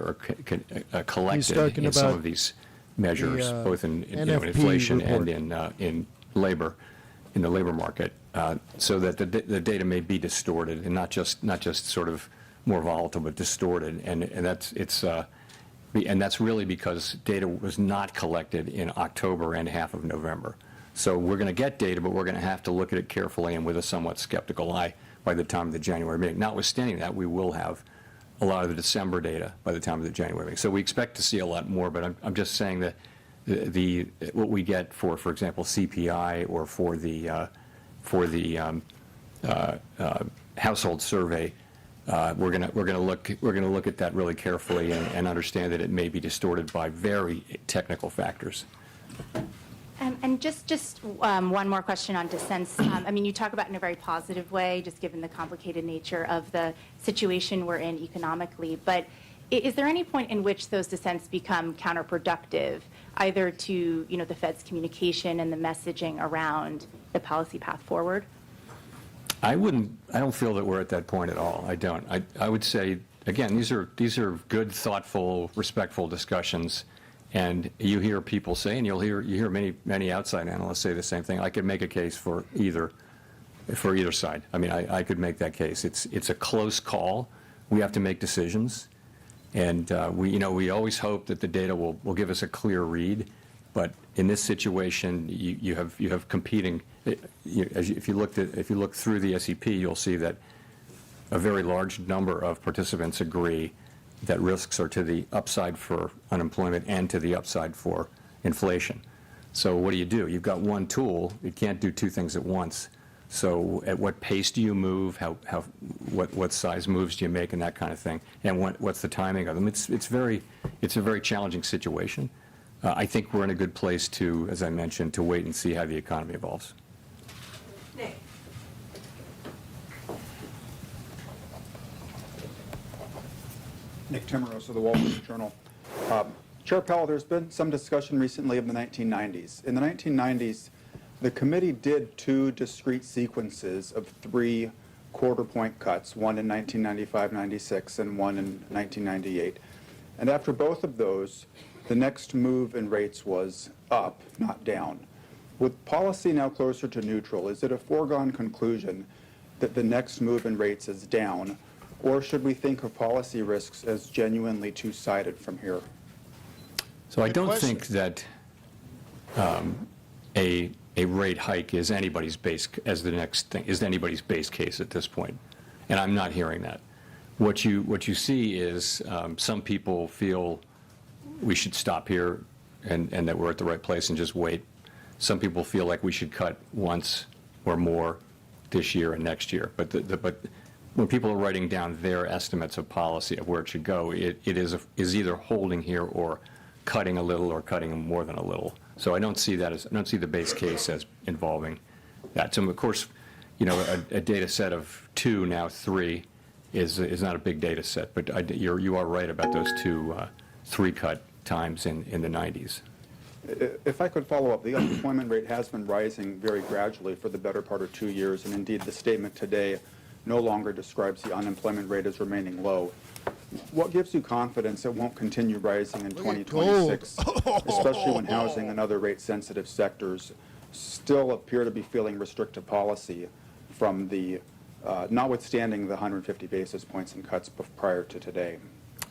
are collected in some of these measures, both in inflation report. and in labor, in the labor market, so that the data may be distorted and not just sort of more volatile, but distorted, and that's really because data was not collected in October and half of November. So we're going to get data, but we're going to have to look at it carefully and with a somewhat skeptical eye by the time of the January meeting. Notwithstanding that, we will have a lot of the December data by the time of the January meeting. So we expect to see a lot more, but I'm just saying that what we get for example, CPI or for the household survey, we're going to look at that really carefully and understand that it may be distorted by very technical factors. And just one more question on dissents. I mean, you talk about it in a very positive way, just given the complicated nature of the situation we're in economically. But is there any point in which those dissents become counterproductive, either to the Fed's communication and the messaging around the policy path forward? I don't feel that we're at that point at all. I don't. I would say, again, these are good, thoughtful, respectful discussions. And you hear people say, and you hear many outside analysts say the same thing. I could make a case for either side. I mean, I could make that case. It's a close call. We have to make decisions, and we always hope that the data will give us a clear read. But in this situation, you have competing. If you look through the SEP, you'll see that a very large number of participants agree that risks are to the upside for unemployment and to the upside for inflation. So what do? You've got one tool. You can't do two things at once. So at what pace do you move? What size moves do you make, and that kind of thing? And what's the timing of them? It's a very challenging situation. I think we're in a good place to, as I mentioned, to wait and see how the economy evolves. Nick. Nick Timmeros of the Wall Street Journal. Chair Powell, there's been some discussion recently of the 1990s. In the 1990s, the committee did 2 discrete sequences of 3 quarter-point cuts, one in 1995-96 and one in 1998. And after both of those, the next move in rates was up, not down. With policy now closer to neutral, is it a foregone conclusion that the next move in rates is down, or should we think of policy risks as genuinely two-sided from here? So I don't think that a rate hike is anybody's base case at this point, and I'm not hearing that. What you see is some people feel we should stop here and that we're at the right place and just wait. Some people feel like we should cut once or more this year and next year, but when people are writing down their estimates of policy of where it should go, it is either holding here or cutting a little or cutting more than a little. So I don't see the base case as involving that. So of course, a data set of 2, now 3, is not a big data set, but you are right about those 2 3-cut times in the 90s. If I could follow up, the unemployment rate has been rising very gradually for the better part of 2 years, and indeed the statement today no longer describes the unemployment rate as remaining low. What gives you confidence it won't continue rising in 2026, especially when housing and other rate-sensitive sectors still appear to be feeling restrictive policy from the, notwithstanding the 150 basis points in cuts prior to today?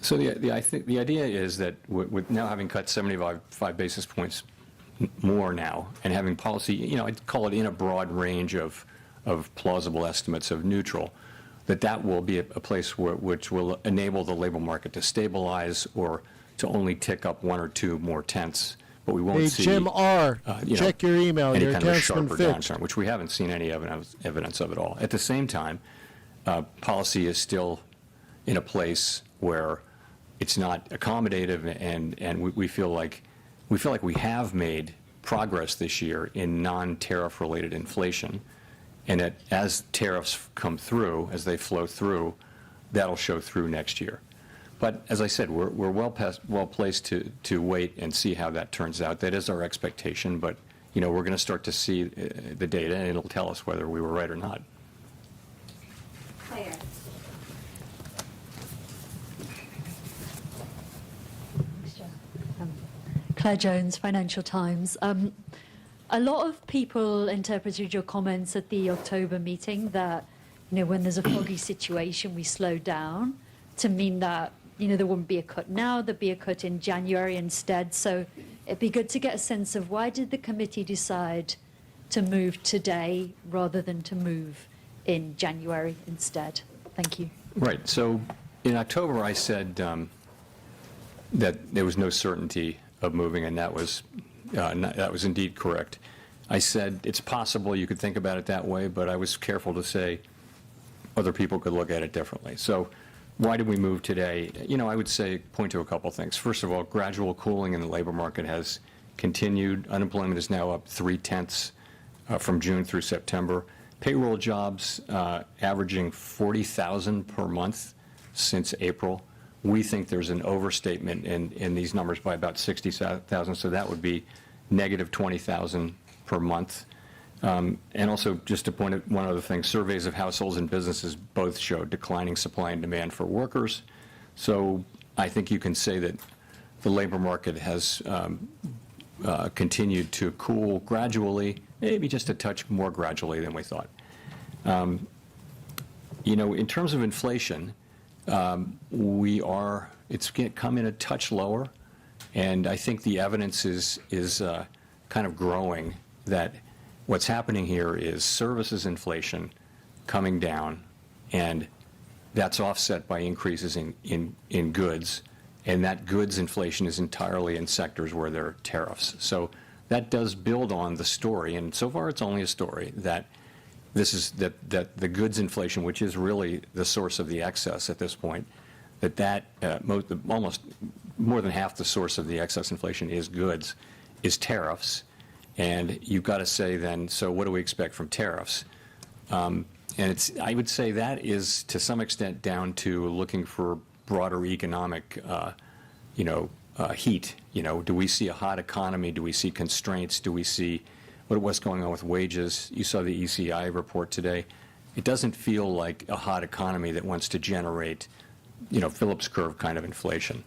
So I think the idea is that with now having cut 75 basis points more now, and having policy, I'd call it in a broad range of plausible estimates of neutral, that will be a place which will enable the labor market to stabilize or to only tick up 1 or 2 more tenths. But we won't see. Jim R., check your email. Any Your kind of a account's been sharper fixed. downturn, which we haven't seen any evidence of at all. At the same time, policy is still in a place where it's not accommodative, and we feel like we have made progress this year in non-tariff related inflation, and that as tariffs come through, as they flow through, that'll show through next year. But as I said, we're well placed to wait and see how that turns out. That is our expectation, but we're going to start to see the data, and it'll tell us whether we were right or not. Claire. Claire Jones, Financial Times. A lot of people interpreted your comments at the October meeting that, when there's a foggy situation, we slow down, to mean that, there wouldn't be a cut now, there'd be a cut in January instead. So it'd be good to get a sense of why did the committee decide to move today rather than to move in January instead? Thank you. Right. So in October, I said that there was no certainty of moving, and that was indeed correct. I said it's possible you could think about it that way, but I was careful to say other people could look at it differently. So why did we move today? I would point to a couple things. First of all, gradual cooling in the labor market has continued. Unemployment is now up 0.3 from June through September. Payroll jobs averaging 40,000 per month since April. We think there's an overstatement in these numbers by about 60,000, so that would be negative 20,000 per month. And also, just to point out one other thing, surveys of households and businesses both show declining supply and demand for workers. So I think you can say that the labor market has continued to cool gradually, maybe just a touch more gradually than we thought. In terms of inflation, it's come in a touch lower, and I think the evidence is kind of growing that what's happening here is services inflation coming down, and that's offset by increases in goods, and that goods inflation is entirely in sectors where there are tariffs. So that does build on the story, and so far it's only a story, that that the goods inflation, which is really the source of the excess at this point, almost more than half the source of the excess inflation is goods, is tariffs. And you've got to say then, so what do we expect from tariffs? And I would say that is to some extent down to looking for broader economic, heat. Do we see a hot economy? Do we see constraints? Do we see what's going on with wages? You saw the ECI report today. It doesn't feel like a hot economy that wants to generate, Phillips curve kind of inflation.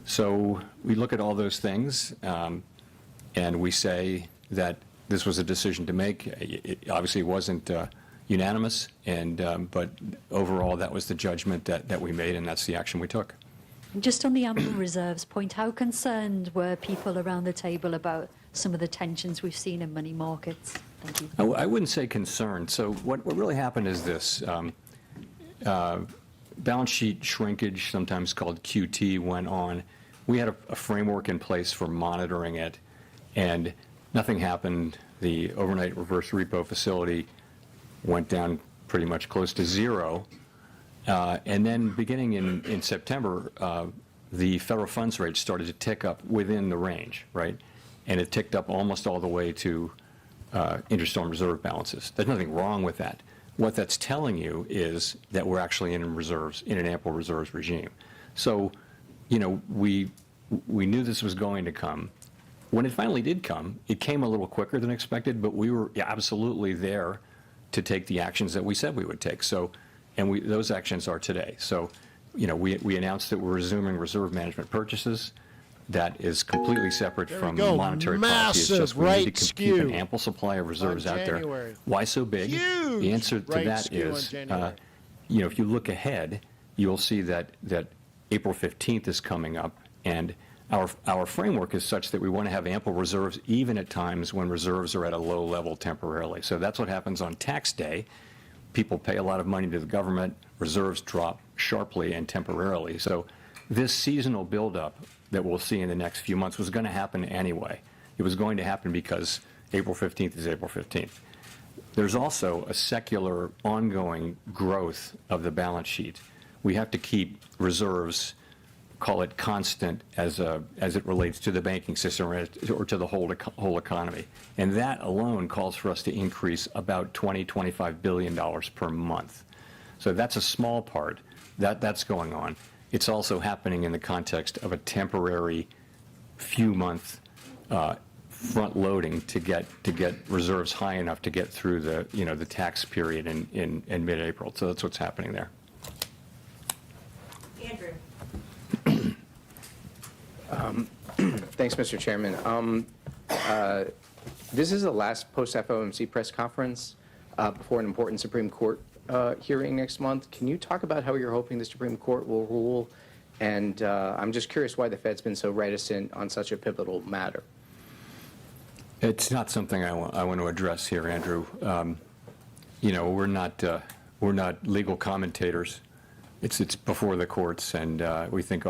So we look at all those things, and we say that this was a decision to make. It obviously wasn't unanimous, but overall that was the judgment that we made, and that's the action we took. Just on the ample reserves point, how concerned were people around the table about some of the tensions we've seen in money markets? Thank you. I wouldn't say concerned. So what really happened is this. Balance sheet shrinkage, sometimes called QT, went on. We had a framework in place for monitoring it, and nothing happened. The overnight reverse repo facility went down pretty much close to zero. And then beginning in September, the federal funds rate started to tick up within the range, right? And it ticked up almost all the way to interest-on reserve balances. There's nothing wrong with that. What that's telling you is that we're actually in an ample reserves regime. So, we knew this was going to come. When it finally did come, it came a little quicker than expected, but we were absolutely there to take the actions that we said we would take. So, and those actions are today. So, we announced that we're resuming reserve management purchases. That is completely separate from monetary policy. It's just we need to keep an ample supply of reserves out there. Why so big? Huge The answer to right that skew is, on January. if you look ahead, you'll see that April 15th is coming up, and our framework is such that we want to have ample reserves even at times when reserves are at a low level temporarily. So that's what happens on tax day. People pay a lot of money to the government, reserves drop sharply and temporarily. So this seasonal buildup that we'll see in the next few months was going to happen anyway. It was going to happen because April 15th is April 15th. There's also a secular ongoing growth of the balance sheet. We have to keep reserves, call it constant as it relates to the banking system or to the whole economy. And that alone calls for us to increase about $20–25 billion per month. So that's a small part. That's going on. It's also happening in the context of a temporary few-month front loading to get reserves high enough to get through the tax period in mid-April. So that's what's happening there. Andrew. Thanks, Mr. Chairman. This is the last post-FOMC press conference before an important Supreme Court hearing next month. Can you talk about how you're hoping the Supreme Court will rule? And I'm just curious why the Fed's been so reticent on such a pivotal matter. It's not something I want to address here, Andrew. We're not legal commentators. It's before the courts, and we think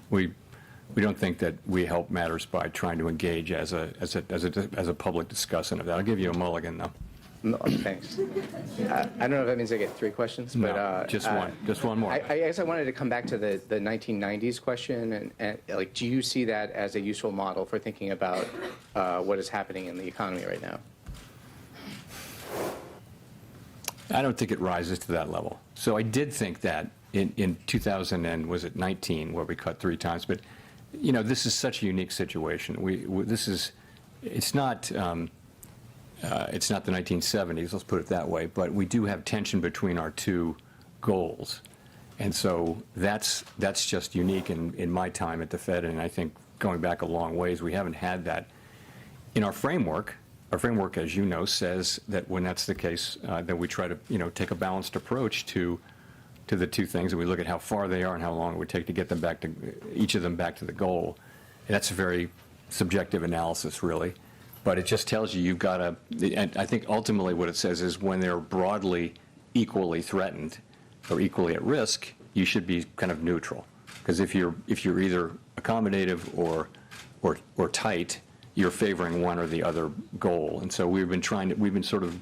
we don't think that we help matters by trying to engage as a public discussant of that. I'll give you a mulligan, though. No, thanks. I don't know if that means I get 3 questions, but no, just one more. I guess I wanted to come back to the 1990s question, and like, do you see that as a useful model for thinking about what is happening in the economy right now? I don't think it rises to that level. So I did think that in 2019, where we cut 3 times, but this is such a unique situation. It's not. It's not the 1970s, let's put it that way, but we do have tension between our 2 goals. And so that's just unique in my time at the Fed, and I think going back a long ways, we haven't had that. In our framework, as you know, says that when that's the case, that we try to take a balanced approach to the 2 things, and we look at how far they are and how long it would take to get them back to each of them back to the goal. And that's a very subjective analysis, really. But it just tells you you've got to, and I think ultimately what it says is when they're broadly equally threatened or equally at risk, you should be kind of neutral. Because if you're either accommodative or tight, you're favoring one or the other goal. And so we've been sort of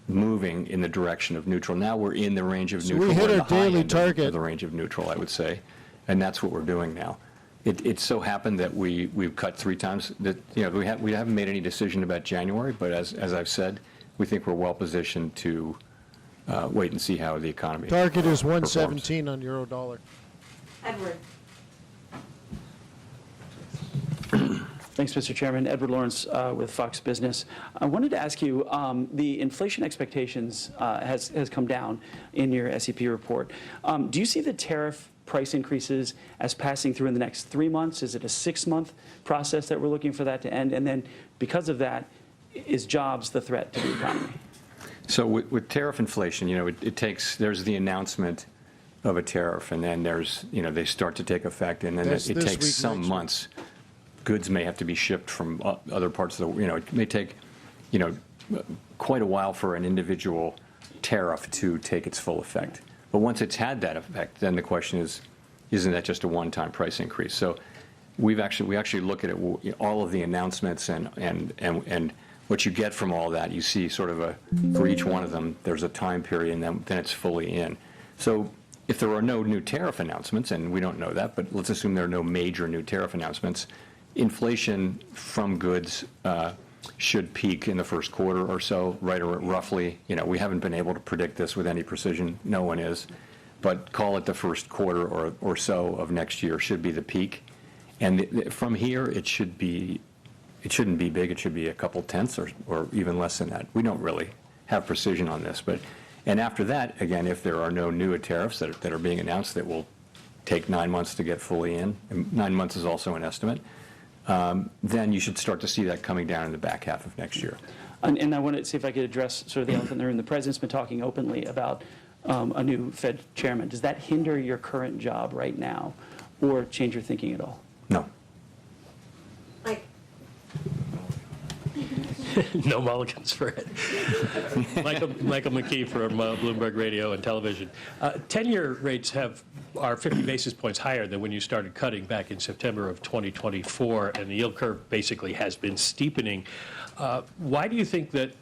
moving in the direction of neutral. Now we're in the range of neutral. We hit we're in our the high daily end target. of the range of neutral, I would say. And that's what we're doing now. It so happened that we've cut 3 times. That we haven't made any decision about January, but as I've said, we think we're well positioned to wait and see how the economy Target is performs. 117 on euro dollar. Edward. Thanks, Mr. Chairman. Edward Lawrence with Fox Business. I wanted to ask you, the inflation expectations has come down in your SEP report. Do you see the tariff price increases as passing through in the next 3 months? Is it a 6-month process that we're looking for that to end? And then because of that, is jobs the threat to the economy? So with tariff inflation, it takes, there's the announcement of a tariff, and then there's, they start to take effect, and then it takes some months. Goods may have to be shipped from other parts of the, it may take, quite a while for an individual tariff to take its full effect. But once it's had that effect, then the question is, isn't that just a one-time price increase? So we actually look at it, all of the announcements and what you get from all that. You see sort of for each one of them, there's a time period, and then it's fully in. So if there are no new tariff announcements, and we don't know that, but let's assume there are no major new tariff announcements, inflation from goods should peak in the first quarter or so, right, or roughly. We haven't been able to predict this with any precision. No one is. But call it the first quarter or so of next year should be the peak. And from here, it shouldn't be big. It should be a couple tenths or even less than that. We don't really have precision on this. But And after that, again, if there are no new tariffs that are being announced that will take 9 months to get fully in, and 9 months is also an estimate, then you should start to see that coming down in the back half of next year. And I want to see if I could address sort of the elephant in the room. The president's been talking openly about a new Fed chairman. Does that hinder your current job right now or change your thinking at all? No. Mike. No mulligans for it. Michael McKee from Bloomberg Radio and Television. 10-year rates are 50 basis points higher than when you started cutting back in September of 2024, and the yield curve basically has been steepening. Why do you think that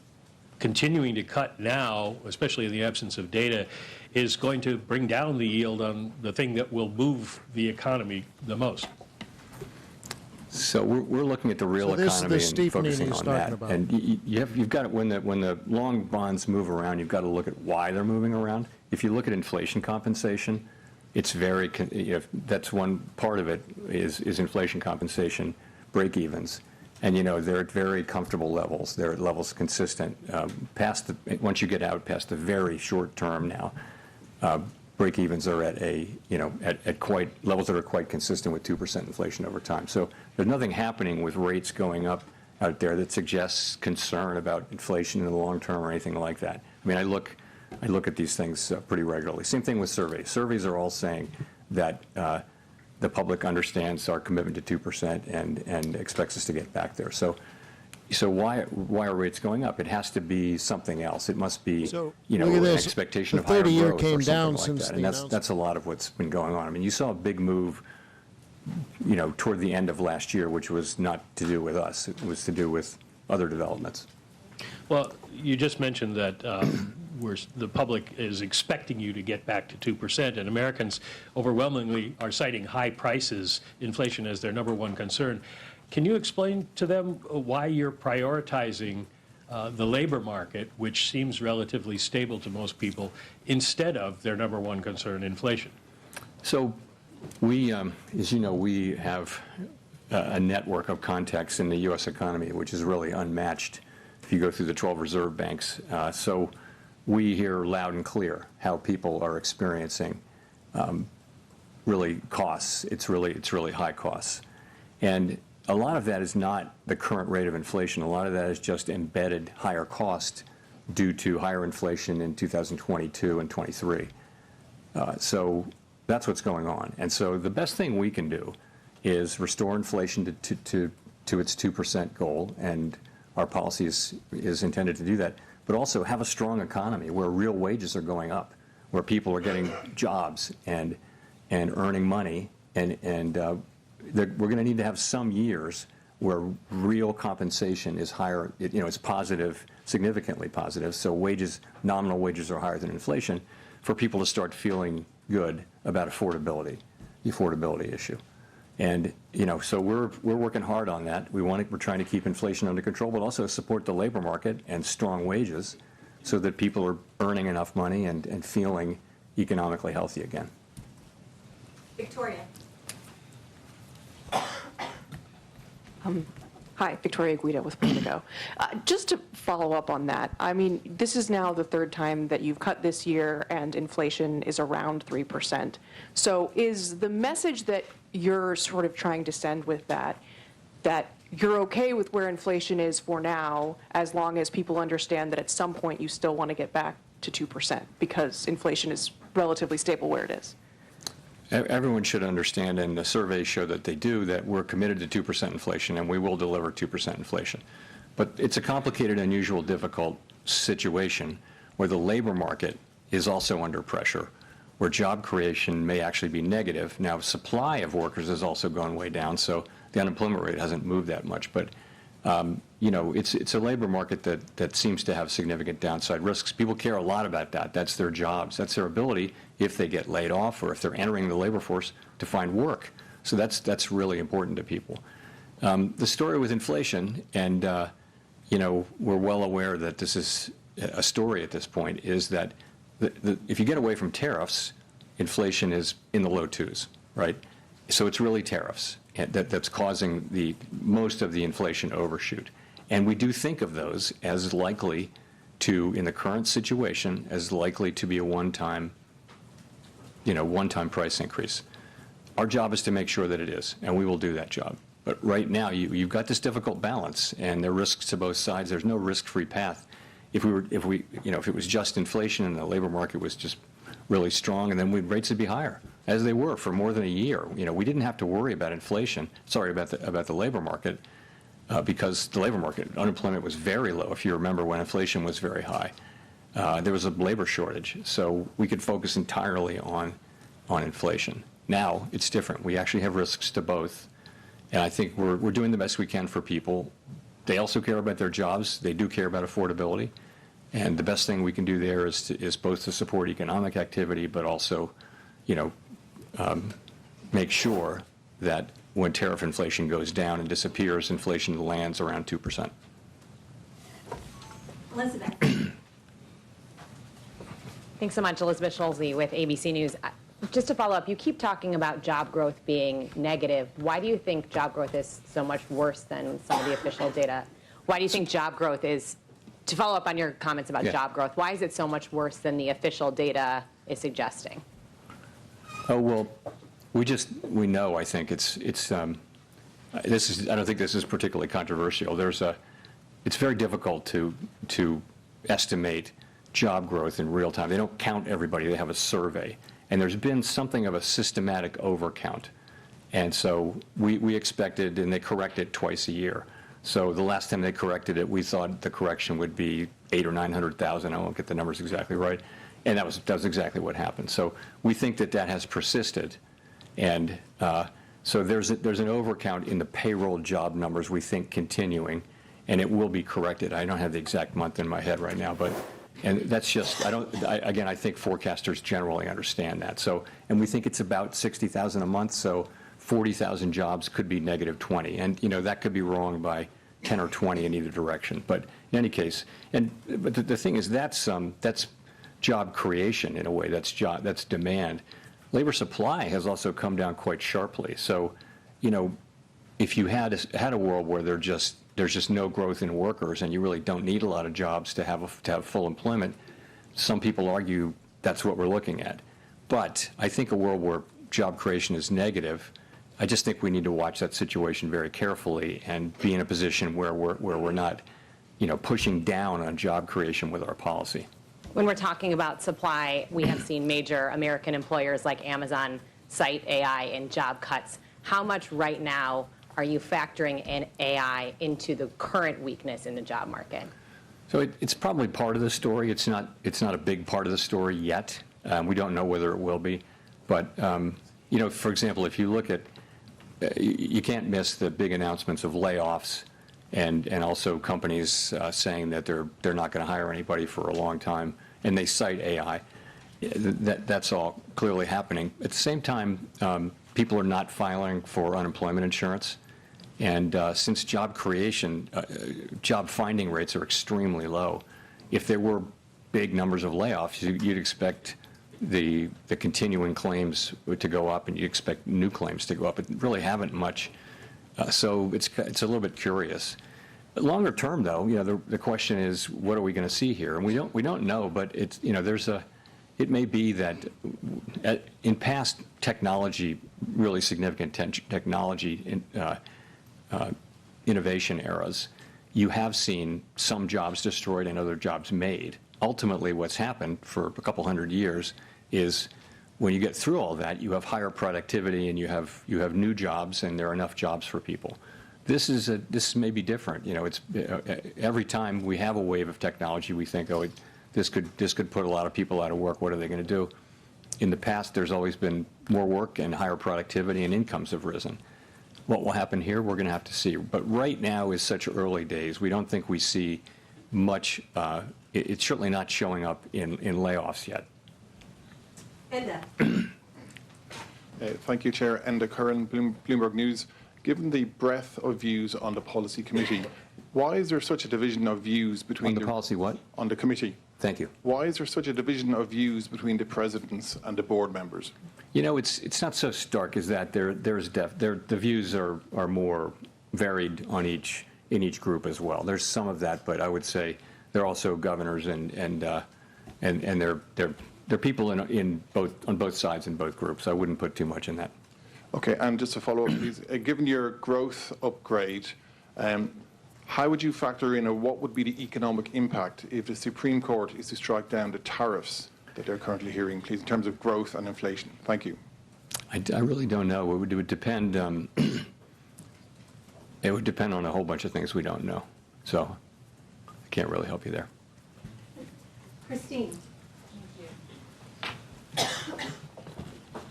continuing to cut now, especially in the absence of data, is going to bring down the yield on the thing that will move the economy the most? So we're looking at the real economy and focusing on that. About. And you've got to, when the long bonds move around, you've got to look at why they're moving around. If you look at inflation compensation, it's very, that's one part of it is inflation compensation break-evens. And, they're at very comfortable levels. They're at levels consistent. Once you get out past the very short term now, break-evens are at at quite levels that are quite consistent with 2% inflation over time. So there's nothing happening with rates going up out there that suggests concern about inflation in the long term or anything like that. I mean, I look at these things pretty regularly. Same thing with surveys. Surveys are all saying that the public understands our commitment to 2% and expects us to get back there. So why are rates going up? It has to be something else. It must be, an expectation of higher growth or something like that. And that's a lot of what's been going on. I mean, you saw a big move, toward the end of last year, which was not to do with us. It was to do with other developments. Well, you just mentioned that the public is expecting you to get back to 2%, and Americans overwhelmingly are citing high prices, inflation as their number one concern. Can you explain to them why you're prioritizing the labor market, which seems relatively stable to most people, instead of their number one concern, inflation? So we, as you know, we have a network of contacts in the U.S. economy, which is really unmatched if you go through the 12 reserve banks. So we hear loud and clear how people are experiencing really costs. It's really high costs. And a lot of that is not the current rate of inflation. A lot of that is just embedded higher cost due to higher inflation in 2022 and 23. So that's what's going on. And so the best thing we can do is restore inflation to its 2% goal, and our policy is intended to do that, but also have a strong economy where real wages are going up, where people are getting jobs and earning money, and we're going to need to have some years where real compensation is higher, it's positive, significantly positive, so nominal wages are higher than inflation, for people to start feeling good about the affordability issue. And, so we're working hard on that. We're trying to keep inflation under control, but also support the labor market and strong wages so that people are earning enough money and feeling economically healthy again. Victoria. Hi, Victoria Guida with Politico. Just to follow up on that, I mean, this is now the third time that you've cut this year and inflation is around 3%. So is the message that you're sort of trying to send with that you're okay with where inflation is for now, as long as people understand that at some point you still want to get back to 2% because inflation is relatively stable where it is? Everyone should understand, and the surveys show that they do, that we're committed to 2% inflation, and we will deliver 2% inflation. But it's a complicated, unusual, difficult situation where the labor market is also under pressure, where job creation may actually be negative. Now, supply of workers has also gone way down, so the unemployment rate hasn't moved that much. But it's a labor market that seems to have significant downside risks. People care a lot about that. That's their jobs. That's their ability, if they get laid off or if they're entering the labor force, to find work. So that's really important to people. The story with inflation, and we're well aware that this is a story at this point, is that if you get away from tariffs, inflation is in the low 2s, right? So it's really tariffs that's causing most of the inflation overshoot. And we do think of those as likely to, in the current situation, as likely to be a one-time price increase. Our job is to make sure that it is, and we will do that job. But right now, you've got this difficult balance, and there are risks to both sides. There's no risk-free path. If it was just inflation and the labor market was just really strong, and then rates would be higher, as they were for more than a year. We didn't have to worry about inflation. Sorry, about the labor market, because the labor market unemployment was very low. If you remember when inflation was very high, there was a labor shortage, so we could focus entirely on inflation. Now it's different. We actually have risks to both, and I think we're doing the best we can for people. They also care about their jobs. They do care about affordability. And the best thing we can do there is both to support economic activity, but also, make sure that when tariff inflation goes down and disappears, inflation lands around 2%. Elizabeth. Thanks so much, Elizabeth Schulze with ABC News. Just to follow up, you keep talking about job growth being negative. Why do you think job growth is so much worse than some of the official data? Why do you think job growth is, to follow up on your comments about job growth, why is it so much worse than the official data is suggesting? Oh, well, we know, I think I don't think this is particularly controversial. It's very difficult to estimate job growth in real time. They don't count everybody. They have a survey. And there's been something of a systematic overcount. And so we expected, and they correct it twice a year. So the last time they corrected it, we thought the correction would be 800,000 or 900,000. I won't get the numbers exactly right. And that was exactly what happened. So we think that has persisted. And so there's an overcount in the payroll job numbers, we think, continuing. And it will be corrected. I don't have the exact month in my head right now, and that's just, I think forecasters generally understand that. So, and we think it's about 60,000 a month, so 40,000 jobs could be negative 20. And, that could be wrong by 10 or 20 in either direction. But in any case, but the thing is, that's job creation in a way, that's demand. Labor supply has also come down quite sharply. So, if you had a world where there's just no growth in workers and you really don't need a lot of jobs to have full employment, some people argue that's what we're looking at. But I think a world where job creation is negative, I just think we need to watch that situation very carefully and be in a position where we're not, pushing down on job creation with our policy. When we're talking about supply, we have seen major American employers like Amazon cite AI in job cuts. How much right now are you factoring in AI into the current weakness in the job market? So it's probably part of the story. It's not a big part of the story yet. We don't know whether it will be. But, for example, if you look at, you can't miss the big announcements of layoffs and also companies saying that they're not going to hire anybody for a long time, and they cite AI. That's all clearly happening. At the same time, people are not filing for unemployment insurance. And since job creation, job finding rates are extremely low, if there were big numbers of layoffs, you'd expect the continuing claims to go up, and you expect new claims to go up. It really haven't much. So it's a little bit curious. But longer term, though, the question is, what are we going to see here? And we don't know, but it's it may be that in past really significant technology innovation eras, you have seen some jobs destroyed and other jobs made. Ultimately, what's happened for a couple hundred years is when you get through all that, you have higher productivity and you have new jobs, and there are enough jobs for people. This may be different. It's every time we have a wave of technology, we think, oh, this could put a lot of people out of work. What are they going to do? In the past, there's always been more work and higher productivity, and incomes have risen. What will happen here, we're going to have to see. But right now is such early days. We don't think we see much. It's certainly not showing up in layoffs yet. Enda. Thank you, Chair. Enda Curran, Bloomberg News. Given the breadth of views on the policy committee, why is there such a division of views between the policy what? On the committee. Thank you. Why is there such a division of views between the presidents and the board members? It's not so stark as that. The views are more varied in each group as well. There's some of that, but I would say they're also governors, and they're people in both, on both sides in both groups. I wouldn't put too much in that. Okay, and just to follow up, please, given your growth upgrade, how would you factor in, or what would be the economic impact if the Supreme Court is to strike down the tariffs that they're currently hearing, please, in terms of growth and inflation? Thank you. I really don't know. It would depend. It would depend on a whole bunch of things we don't know. So I can't really help you there. Christine.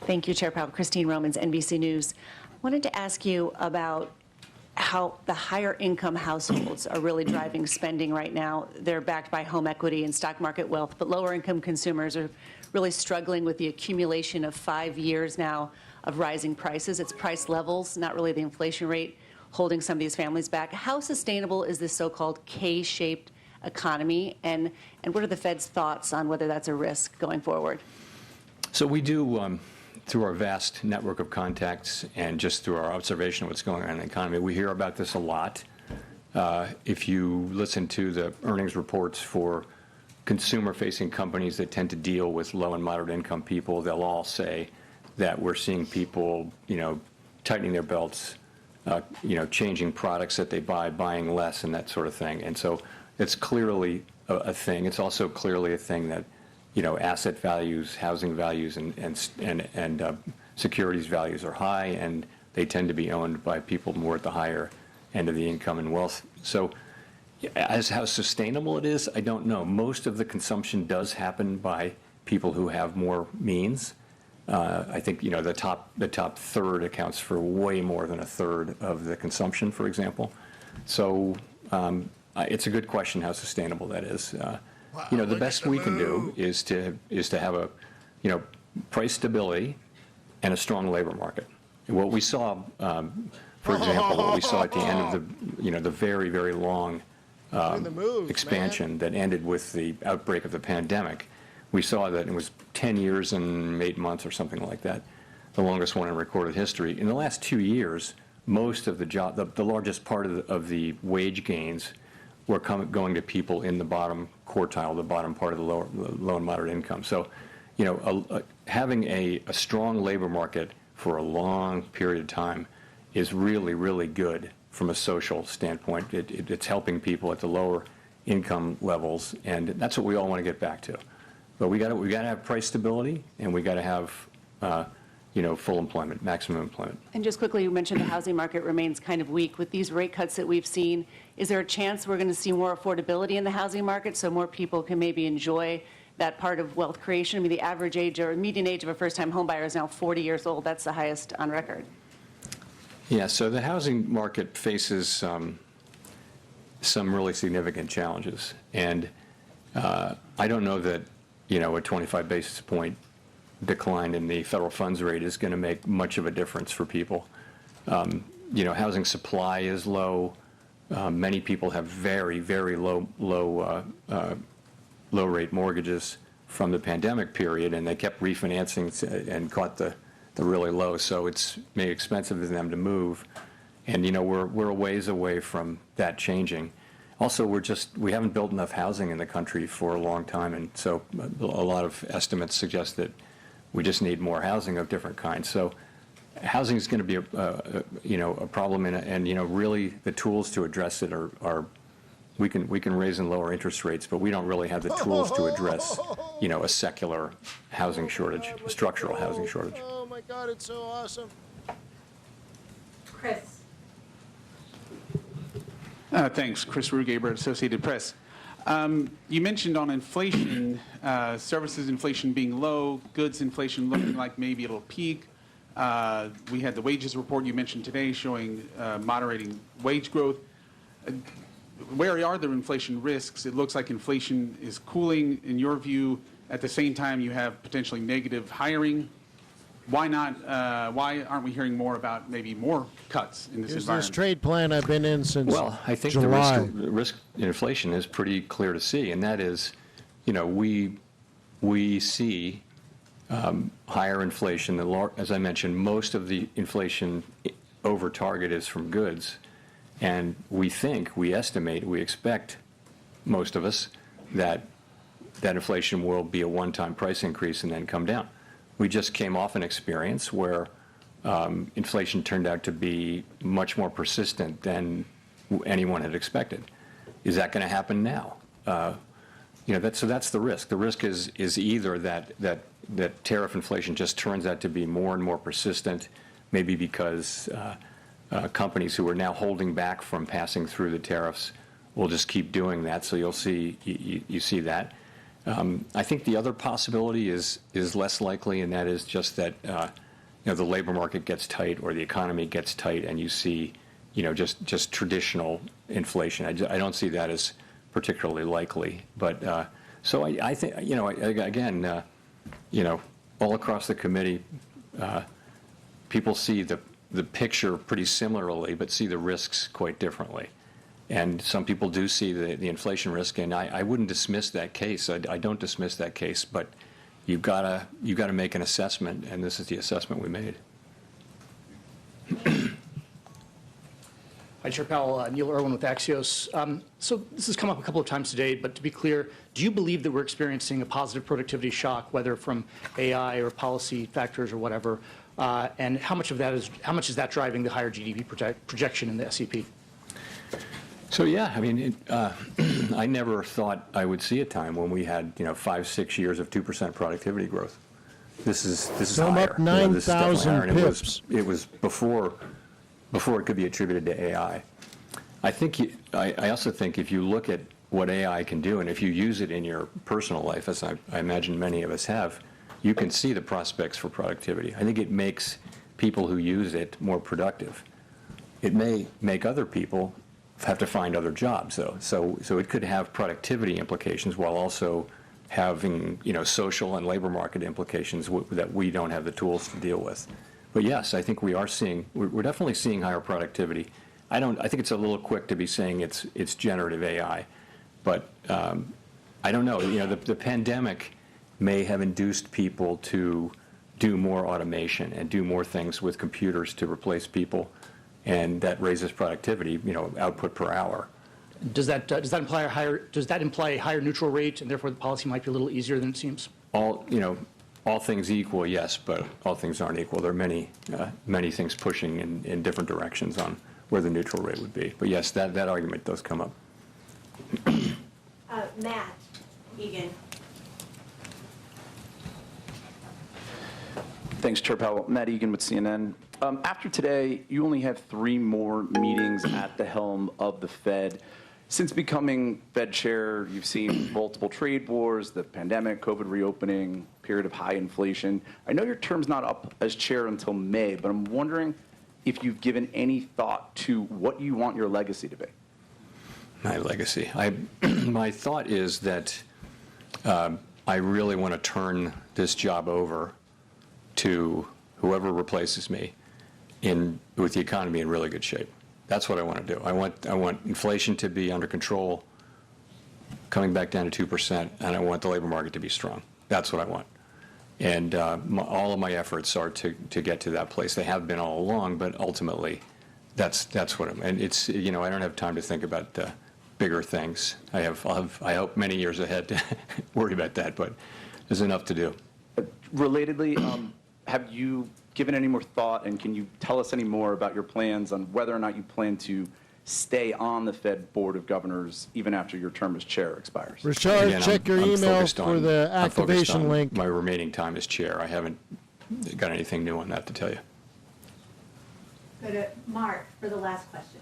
Thank you, Chair Powell. Christine Romans, NBC News. I wanted to ask you about how the higher income households are really driving spending right now. They're backed by home equity and stock market wealth, but lower income consumers are really struggling with the accumulation of 5 years now of rising prices. It's price levels, not really the inflation rate, holding some of these families back. How sustainable is this so-called K-shaped economy, and what are the Fed's thoughts on whether that's a risk going forward? So we do, through our vast network of contacts and just through our observation of what's going on in the economy, we hear about this a lot. If you listen to the earnings reports for consumer-facing companies that tend to deal with low and moderate income people, they'll all say that we're seeing people, tightening their belts, changing products that they buy, buying less, and that sort of thing. And so it's clearly a thing. It's also clearly a thing that, asset values, housing values, and securities values are high, and they tend to be owned by people more at the higher end of the income and wealth. So as how sustainable it is, I don't know. Most of the consumption does happen by people who have more means. I think, the top third accounts for way more than a third of the consumption, for example. So it's a good question how sustainable that is. The best we can do is to have a, price stability and a strong labor market. And what we saw, for example, what we saw at the end of the very, very long expansion that ended with the outbreak of the pandemic, we saw that it was 10 years and 8 months or something like that, the longest one in recorded history. In the last 2 years, most of the largest part of the wage gains were going to people in the bottom quartile, the bottom part of the low and moderate income. So, having a strong labor market for a long period of time is really, really good from a social standpoint. It's helping people at the lower income levels, and that's what we all want to get back to. But we got to have price stability, and we got to have full employment, maximum employment. And just quickly, you mentioned the housing market remains kind of weak. With these rate cuts that we've seen, is there a chance we're going to see more affordability in the housing market so more people can maybe enjoy that part of wealth creation? I mean, the average age or median age of a first-time home buyer is now 40 years old. That's the highest on record. Yeah, so the housing market faces some really significant challenges. And I don't know that, a 25 basis point decline in the federal funds rate is going to make much of a difference for people. Housing supply is low. Many people have very, very low rate mortgages from the pandemic period, and they kept refinancing and caught the really low. So it's made it expensive for them to move. And, we're a ways away from that changing. Also, we haven't built enough housing in the country for a long time, and so a lot of estimates suggest that we just need more housing of different kinds. So housing is going to be a problem, and really the tools to address it are we can raise and lower interest rates, but we don't really have the tools to address a secular housing shortage, a structural housing shortage. Oh my God, it's so awesome. Chris. Thanks. Chris Rugaber, Associated Press. You mentioned on inflation, services inflation being low, goods inflation looking like maybe it'll peak. We had the wages report you mentioned today showing moderating wage growth. Where are the inflation risks? It looks like inflation is cooling, in your view. At the same time, you have potentially negative hiring. Why not? Why aren't we hearing more about maybe more cuts in this Here's environment? this trade plan I've been in since I think July. the risk in inflation is pretty clear to see, and that is, we see higher inflation. As I mentioned, most of the inflation over target is from goods, and we estimate, we expect most of us, that inflation will be a one-time price increase and then come down. We just came off an experience where inflation turned out to be much more persistent than anyone had expected. Is that going to happen now? So that's the risk. The risk is either that tariff inflation just turns out to be more and more persistent, maybe because companies who are now holding back from passing through the tariffs will just keep doing that. So you'll see you see that. I think the other possibility is less likely, and that is just that the labor market gets tight or the economy gets tight, and you see just traditional inflation. I don't see that as particularly likely. But so I think again all across the committee, people see the picture pretty similarly, but see the risks quite differently. And some people do see the inflation risk, and I wouldn't dismiss that case. I don't dismiss that case, but you've got to make an assessment, and this is the assessment we made. Hi, Chair Powell. Neil Irwin with Axios. So this has come up a couple of times today, but to be clear, do you believe that we're experiencing a positive productivity shock, whether from AI or policy factors or whatever? And how much is that driving the higher GDP projection in the SEP? So yeah, I mean, I never thought I would see a time when we had 5-6 years of 2% productivity growth. This is Sum higher. up 9,000 pips. It was before it could be attributed to AI. I also think if you look at what AI can do, and if you use it in your personal life, as I imagine many of us have, you can see the prospects for productivity. I think it makes people who use it more productive. It may make other people have to find other jobs, though. So it could have productivity implications while also having social and labor market implications that we don't have the tools to deal with. But yes, I think we're definitely seeing higher productivity. I think it's a little quick to be saying it's generative AI, but I don't know. The pandemic may have induced people to do more automation and do more things with computers to replace people, and that raises productivity, output per hour. Does that imply a higher neutral rate, and therefore the policy might be a little easier than it seems? All things equal, yes, but all things aren't equal. There are many things pushing in different directions on where the neutral rate would be. But yes, that argument does come up. Matt Egan. Thanks, Chair Powell. Matt Egan with CNN. After today, you only have 3 more meetings at the helm of the Fed. Since becoming Fed chair, you've seen multiple trade wars, the pandemic, COVID reopening, period of high inflation. I know your term's not up as chair until May, but I'm wondering if you've given any thought to what you want your legacy to be. My legacy. My thought is that I really want to turn this job over to whoever replaces me with the economy in really good shape. That's what I want to do. I want inflation to be under control, coming back down to 2%, and I want the labor market to be strong. That's what I want. And all of my efforts are to get to that place. They have been all along, but ultimately, that's what I'm. And it's I don't have time to think about bigger things. I hope many years ahead to worry about that, but there's enough to do. Relatedly, have you given any more thought, and can you tell us any more about your plans on whether or not you plan to stay on the Fed Board of Governors even after your term as chair expires? Richard, Again, check your email for the activation link. My remaining time as chair. I haven't got anything new on that to tell you. Go to Mark for the last question.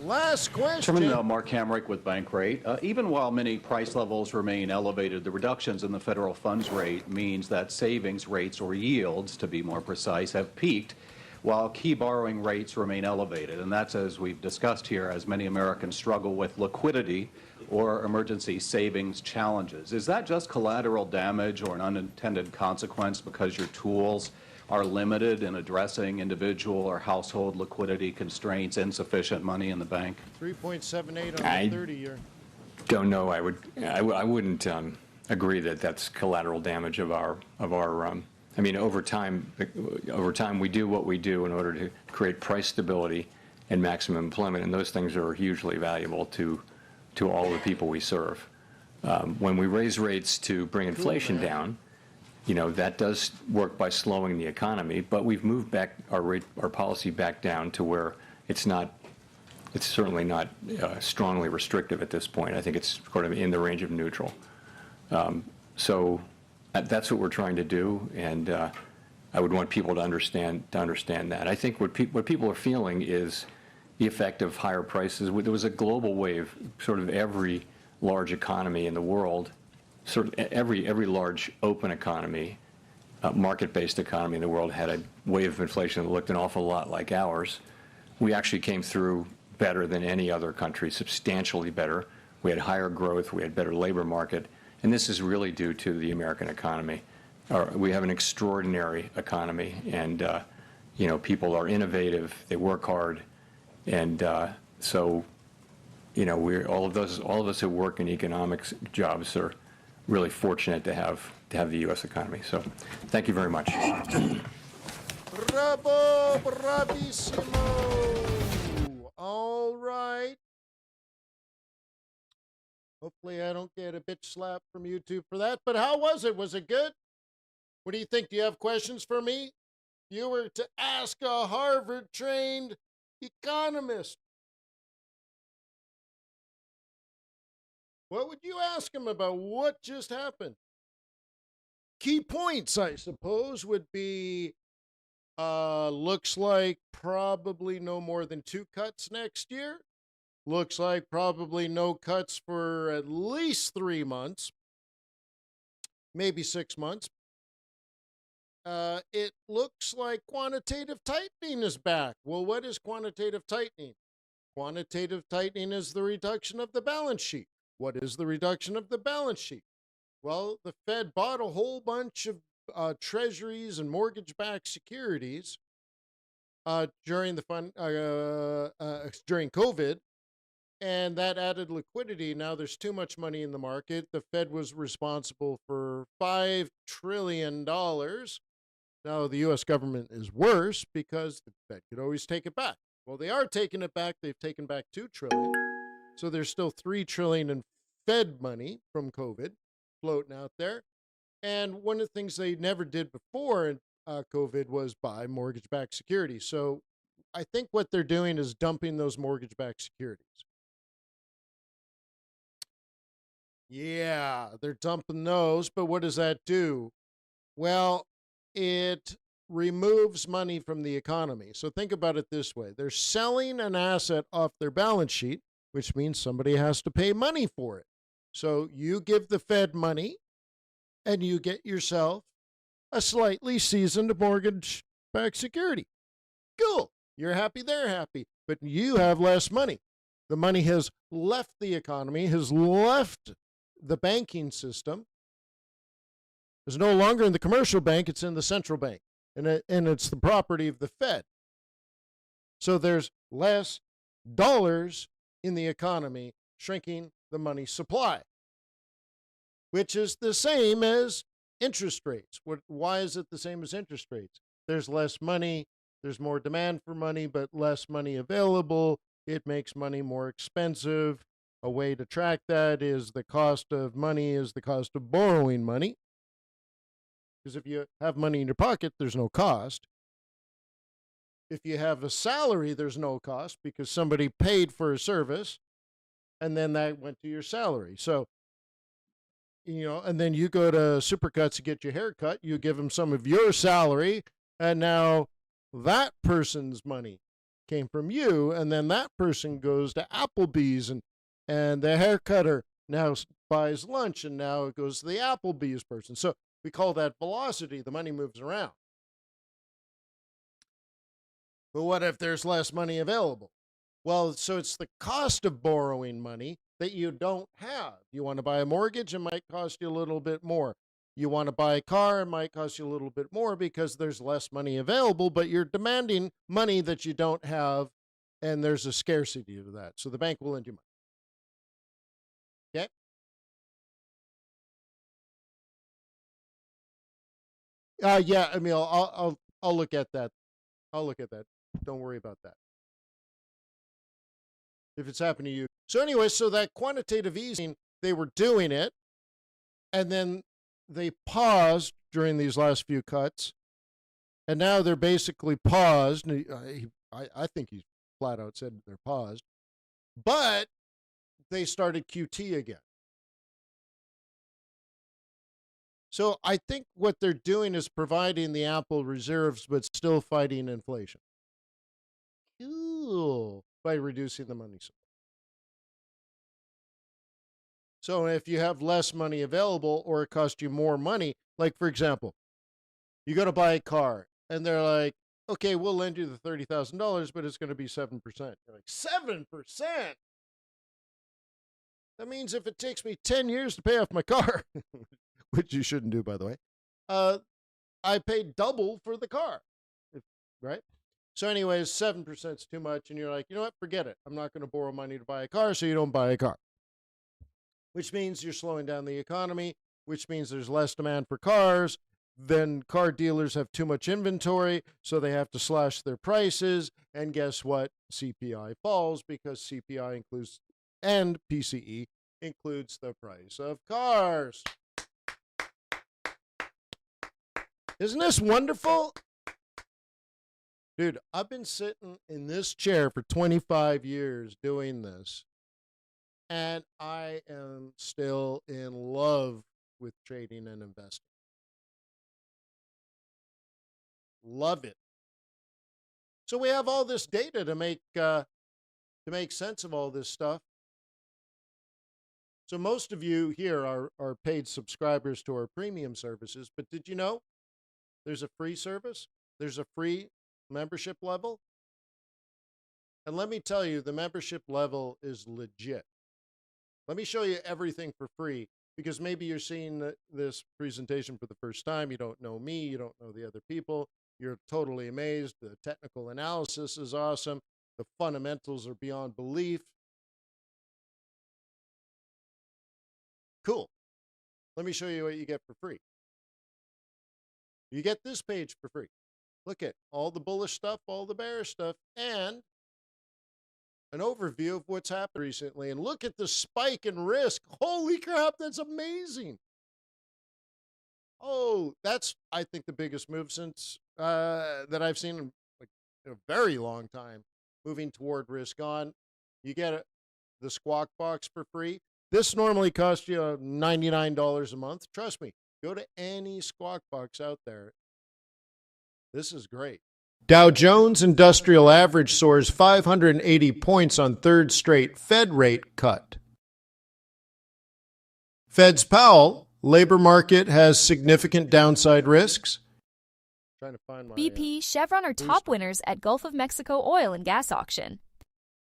Last question. Chairman Mark Hamrick with Bankrate. Even while many price levels remain elevated, the reductions in the federal funds rate means that savings rates, or yields to be more precise, have peaked, while key borrowing rates remain elevated. And that's, as we've discussed here, as many Americans struggle with liquidity or emergency savings challenges. Is that just collateral damage or an unintended consequence because your tools are limited in addressing individual or household liquidity constraints, insufficient money in the bank? 3.78 on I the 30-year. Don't know. I wouldn't agree that that's collateral damage of our. I mean, over time, we do what we do in order to create price stability and maximum employment, and those things are hugely valuable to to all the people we serve. When we raise rates to bring inflation down, that does work by slowing the economy, but we've moved back our policy back down to where it's certainly not strongly restrictive at this point. I think it's sort of in the range of neutral. So that's what we're trying to do, and I would want people to understand that. I think what people are feeling is the effect of higher prices. There was a global wave, sort of every large economy in the world, sort of every large open economy, market-based economy in the world had a wave of inflation that looked an awful lot like ours. We actually came through better than any other country, substantially better. We had higher growth, we had better labor market, and this is really due to the American economy. We have an extraordinary economy, and people are innovative, they work hard, and so all of us who work in economics jobs are really fortunate to have the U.S. economy. So, thank you very much. Bravo, bravissimo. All right. Hopefully I don't get a bitch slap from YouTube for that. But how was it? Was it good? What do you think? Do you have questions for me? If you were to ask a Harvard-trained economist, what would you ask him about what just happened? Key points, I suppose, would be looks like probably no more than 2 cuts next year. Looks like probably no cuts for at least 3 months, maybe 6 months. It looks like quantitative tightening is back. Well, what is quantitative tightening? Quantitative tightening is the reduction of the balance sheet. What is the reduction of the balance sheet? Well, the Fed bought a whole bunch of treasuries and mortgage-backed securities during COVID, and that added liquidity. Now there's too much money in the market. The Fed was responsible for $5 trillion. Now the U.S. government is worse because the Fed could always take it back. Well, they are taking it back. They've taken back $2 trillion. So there's still $3 trillion in Fed money from COVID floating out there. And one of the things they never did before in COVID was buy mortgage-backed securities. So I think what they're doing is dumping those mortgage-backed securities. Yeah, they're dumping those, but what does that do? Well, it removes money from the economy. So think about it this way. They're selling an asset off their balance sheet, which means somebody has to pay money for it. So you give the Fed money, and you get yourself a slightly seasoned mortgage-backed security. Cool. You're happy, they're happy, but you have less money. The money has left the economy, has left the banking system. It's no longer in the commercial bank, it's in the central bank, and it's the property of the Fed. So there's less dollars in the economy, shrinking the money supply, which is the same as interest rates. Why is it the same as interest rates? There's less money, there's more demand for money, but less money available. It makes money more expensive. A way to track that is the cost of money is the cost of borrowing money. Because if you have money in your pocket, there's no cost. If you have a salary, there's no cost because somebody paid for a service and then that went to your salary. So, and then you go to Supercuts to get your hair cut, you give them some of your salary, and now that person's money came from you, and then that person goes to Applebee's, and the hair cutter now buys lunch, and now it goes to the Applebee's person. So we call that velocity. The money moves around. But what if there's less money available? Well, so it's the cost of borrowing money that you don't have. You want to buy a mortgage, it might cost you a little bit more. You want to buy a car, it might cost you a little bit more because there's less money available, but you're demanding money that you don't have, and there's a scarcity to that. So the bank will lend you money. Okay? Yeah, I mean, I'll look at that. I'll look at that. Don't worry about that. If it's happened to you, So anyway, so that quantitative easing, they were doing it, and then they paused during these last few cuts, and now they're basically paused. I think he flat out said they're paused, but they started QT again. So I think what they're doing is providing the ample reserves, but still fighting inflation. Cool. By reducing the money supply. So if you have less money available or it costs you more money, like for example, you go to buy a car and they're like, okay, we'll lend you the $30,000, but it's going to be 7%. You're like, 7%? That means if it takes me 10 years to pay off my car, which you shouldn't do, by the way, I paid double for the car, right? So anyways, 7% is too much, and you're like, you know what, forget it. I'm not going to borrow money to buy a car, so you don't buy a car. Which means you're slowing down the economy, which means there's less demand for cars. Then car dealers have too much inventory, so they have to slash their prices. And guess what? CPI falls because CPI includes, and PCE includes the price of cars. Isn't this wonderful? Dude, I've been sitting in this chair for 25 years doing this, and I am still in love with trading and investing. Love it. So we have all this data to make sense of all this stuff. So most of you here are paid subscribers to our premium services, but did you know there's a free service? There's a free membership level. And let me tell you, the membership level is legit. Let me show you everything for free, because maybe you're seeing this presentation for the first time. You don't know me. You don't know the other people. You're totally amazed. The technical analysis is awesome. The fundamentals are beyond belief. Cool. Let me show you what you get for free. You get this page for free. Look at all the bullish stuff, all the bearish stuff, and an overview of what's happened recently. And look at the spike in risk. Holy crap, that's amazing. Oh, that's, I think, the biggest move since that I've seen in a very long time, moving toward risk on. You get the Squawk Box for free. This normally costs you $99 a month. Trust me, go to any Squawk Box out there. This is great. Dow Jones Industrial Average soars 580 points on third straight Fed rate cut. Fed's Powell, labor market has significant downside risks. Trying to find my, BP, Chevron are top winners at Gulf of Mexico oil and gas auction.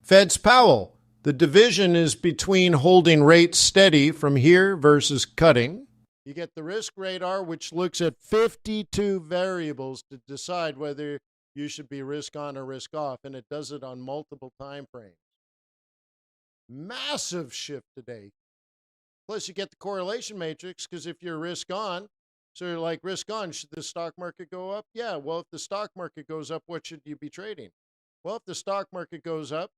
Fed's Powell, the division is between holding rates steady from here versus cutting. You get the risk radar, which looks at 52 variables to decide whether you should be risk on or risk off, and it does it on multiple time frames. Massive shift today. Plus, you get the correlation matrix, because if you're risk on, so you're like, risk on, should the stock market go up? Yeah, well, if the stock market goes up, what should you be trading? Well, if the stock market goes up,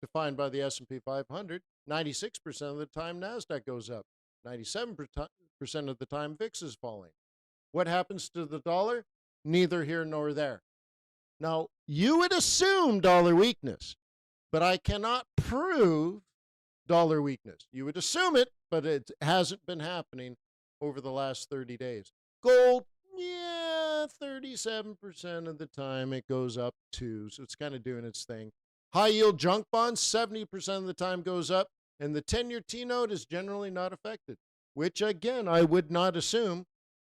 defined by the S&P 500, 96% of the time NASDAQ goes up. 97% of the time VIX is falling. What happens to the dollar? Neither here nor there. Now, you would assume dollar weakness, but I cannot prove dollar weakness. You would assume it, but it hasn't been happening over the last 30 days. Gold, yeah, 37% of the time it goes up too, so it's kind of doing its thing. High yield junk bonds, 70% of the time goes up, and the 10-year T-note is generally not affected, which again, I would not assume,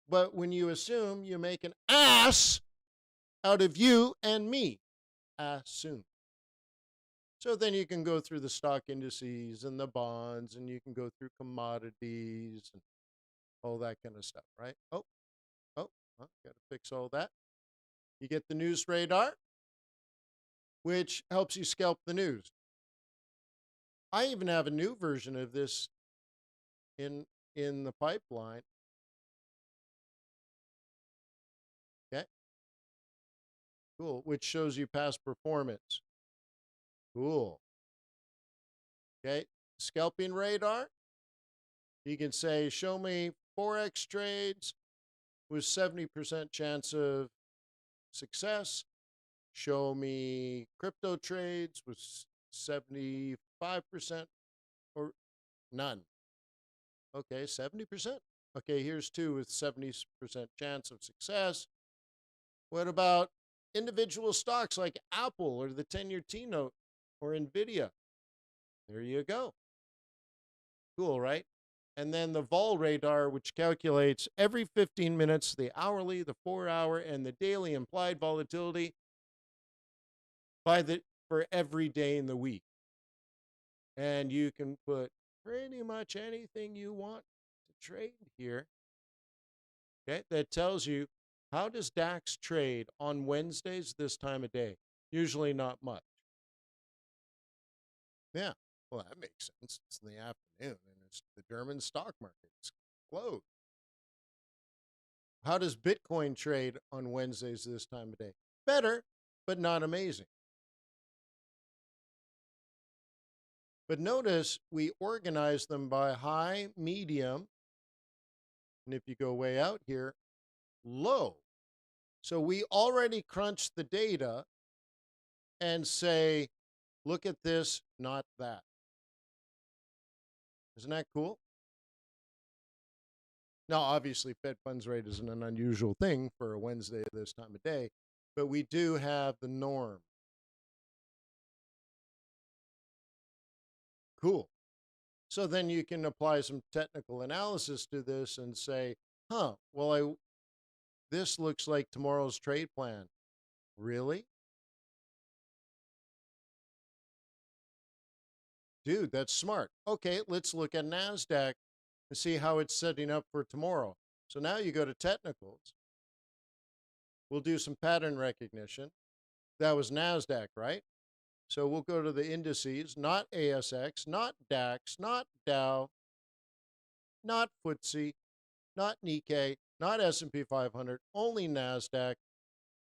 but when you assume, you make an ass out of you and me. Assume. So then you can go through the stock indices and the bonds, and you can go through commodities and all that kind of stuff, right? Got to fix all that. You get the news radar, which helps you scalp the news. I even have a new version of this in the pipeline. Okay. Cool. Which shows you past performance. Cool. Okay, scalping radar. You can say, show me Forex trades with 70% chance of success. Show me crypto trades with 75% or none. Okay, 70%. Okay, here's two with 70% chance of success. What about individual stocks like Apple or the 10-year T-note or NVIDIA? There you go. Cool, right? And then the vol radar, which calculates every 15 minutes the hourly, the 4-hour, and the daily implied volatility for every day in the week. And you can put pretty much anything you want to trade here. Okay, that tells you, how does DAX trade on Wednesdays this time of day? Usually not much. Yeah, well, that makes sense. It's in the afternoon, and it's the German stock market's closed. How does Bitcoin trade on Wednesdays this time of day? Better, but not amazing. But notice we organize them by high, medium, and if you go way out here, low. So we already crunched the data and say, look at this, not that. Isn't that cool? Now, obviously, Fed funds rate isn't an unusual thing for a Wednesday this time of day, but we do have the norm. Cool. So then you can apply some technical analysis to this and say, well, this looks like tomorrow's trade plan. Really? Dude, that's smart. Okay, let's look at NASDAQ and see how it's setting up for tomorrow. So now you go to technicals. We'll do some pattern recognition. That was NASDAQ, right? So we'll go to the indices, not ASX, not DAX, not Dow, not FTSE, not Nikkei, not S&P 500, only NASDAQ.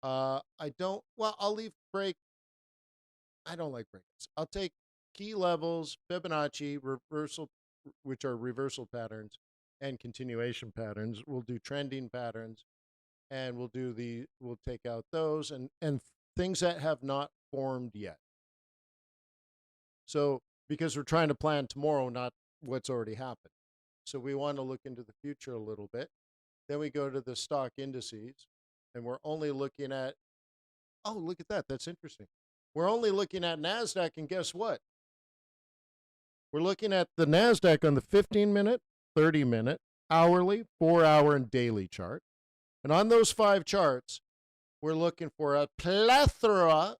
I'll leave break. I don't like breaks. I'll take key levels, Fibonacci, reversal, which are reversal patterns, and continuation patterns. We'll do trending patterns, and we'll take out those and things that have not formed yet. So, because we're trying to plan tomorrow, not what's already happened. So we want to look into the future a little bit. Then we go to the stock indices, and we're only looking at, oh, look at that. That's interesting. We're only looking at NASDAQ, and guess what? We're looking at the NASDAQ on the 15-minute, 30-minute, hourly, 4-hour, and daily chart. And on those 5 charts, we're looking for a plethora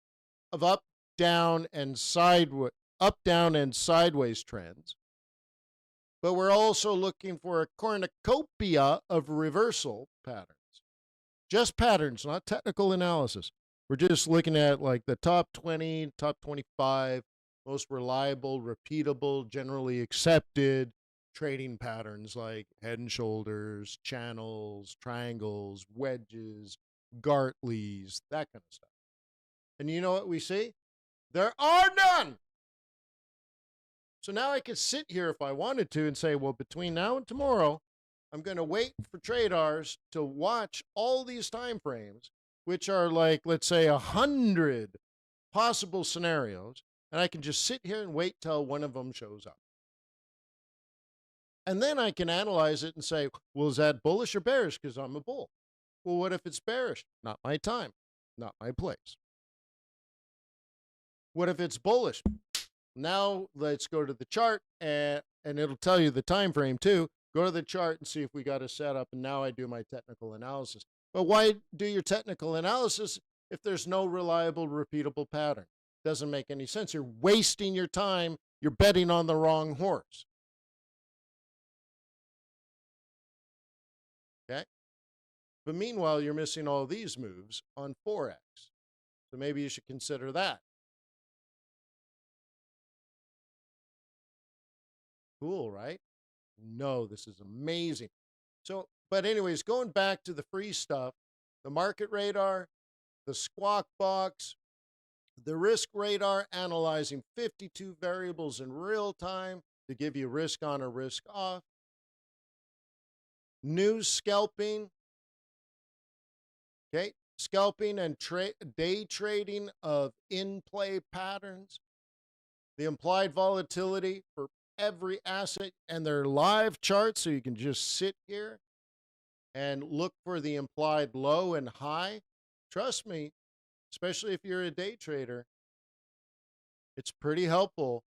of up, down, and sideways trends. But we're also looking for a cornucopia of reversal patterns. Just patterns, not technical analysis. We're just looking at like the top 20, top 25, most reliable, repeatable, generally accepted trading patterns like head and shoulders, channels, triangles, wedges, Gartleys, that kind of stuff. And you know what we see? There are none. So now I could sit here if I wanted to and say, well, between now and tomorrow, I'm going to wait for TRADARS to watch all these time frames, which are like, let's say, 100 possible scenarios, and I can just sit here and wait till one of them shows up. And then I can analyze it and say, well, is that bullish or bearish? Because I'm a bull. Well, what if it's bearish? Not my time, not my place. What if it's bullish? Now let's go to the chart, and it'll tell you the time frame too. Go to the chart and see if we got a setup, and now I do my technical analysis. But why do your technical analysis if there's no reliable, repeatable pattern? Doesn't make any sense. You're wasting your time. You're betting on the wrong horse. Okay? But meanwhile, you're missing all these moves on Forex. So maybe you should consider that. Cool, right? No, this is amazing. So, but anyways, going back to the free stuff, the market radar, the squawk box, The risk radar analyzing 52 variables in real time to give you risk on or risk off. News scalping. Okay, scalping and day trading of in-play patterns. The implied volatility for every asset and their live charts, so you can just sit here and look for the implied low and high. Trust me, especially if you're a day trader, it's pretty helpful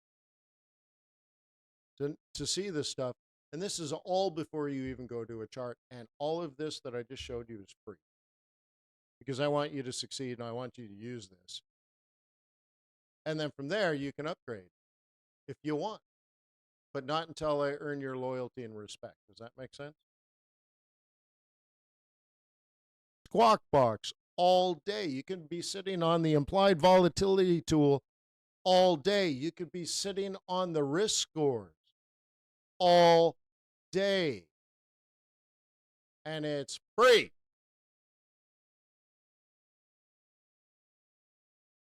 to see this stuff. And this is all before you even go to a chart. And all of this that I just showed you is free, because I want you to succeed and I want you to use this. And then from there, you can upgrade if you want, but not until I earn your loyalty and respect. Does that make sense? Squawk Box all day. You can be sitting on the implied volatility tool all day. You could be sitting on the risk scores all day. And it's free.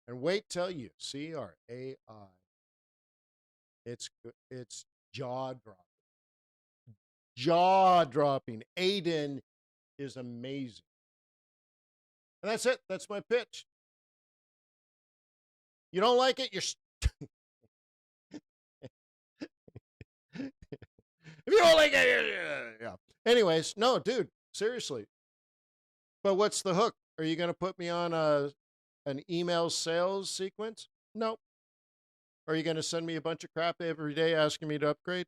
And wait till you see our AI. It's jaw-dropping. Jaw-dropping. Aiden is amazing. And that's it. That's my pitch. You don't like it? You're... If you don't like it, yeah. Anyways, no, dude, seriously. But what's the hook? Are you going to put me on an email sales sequence? No. Are you going to send me a bunch of crap every day asking me to upgrade?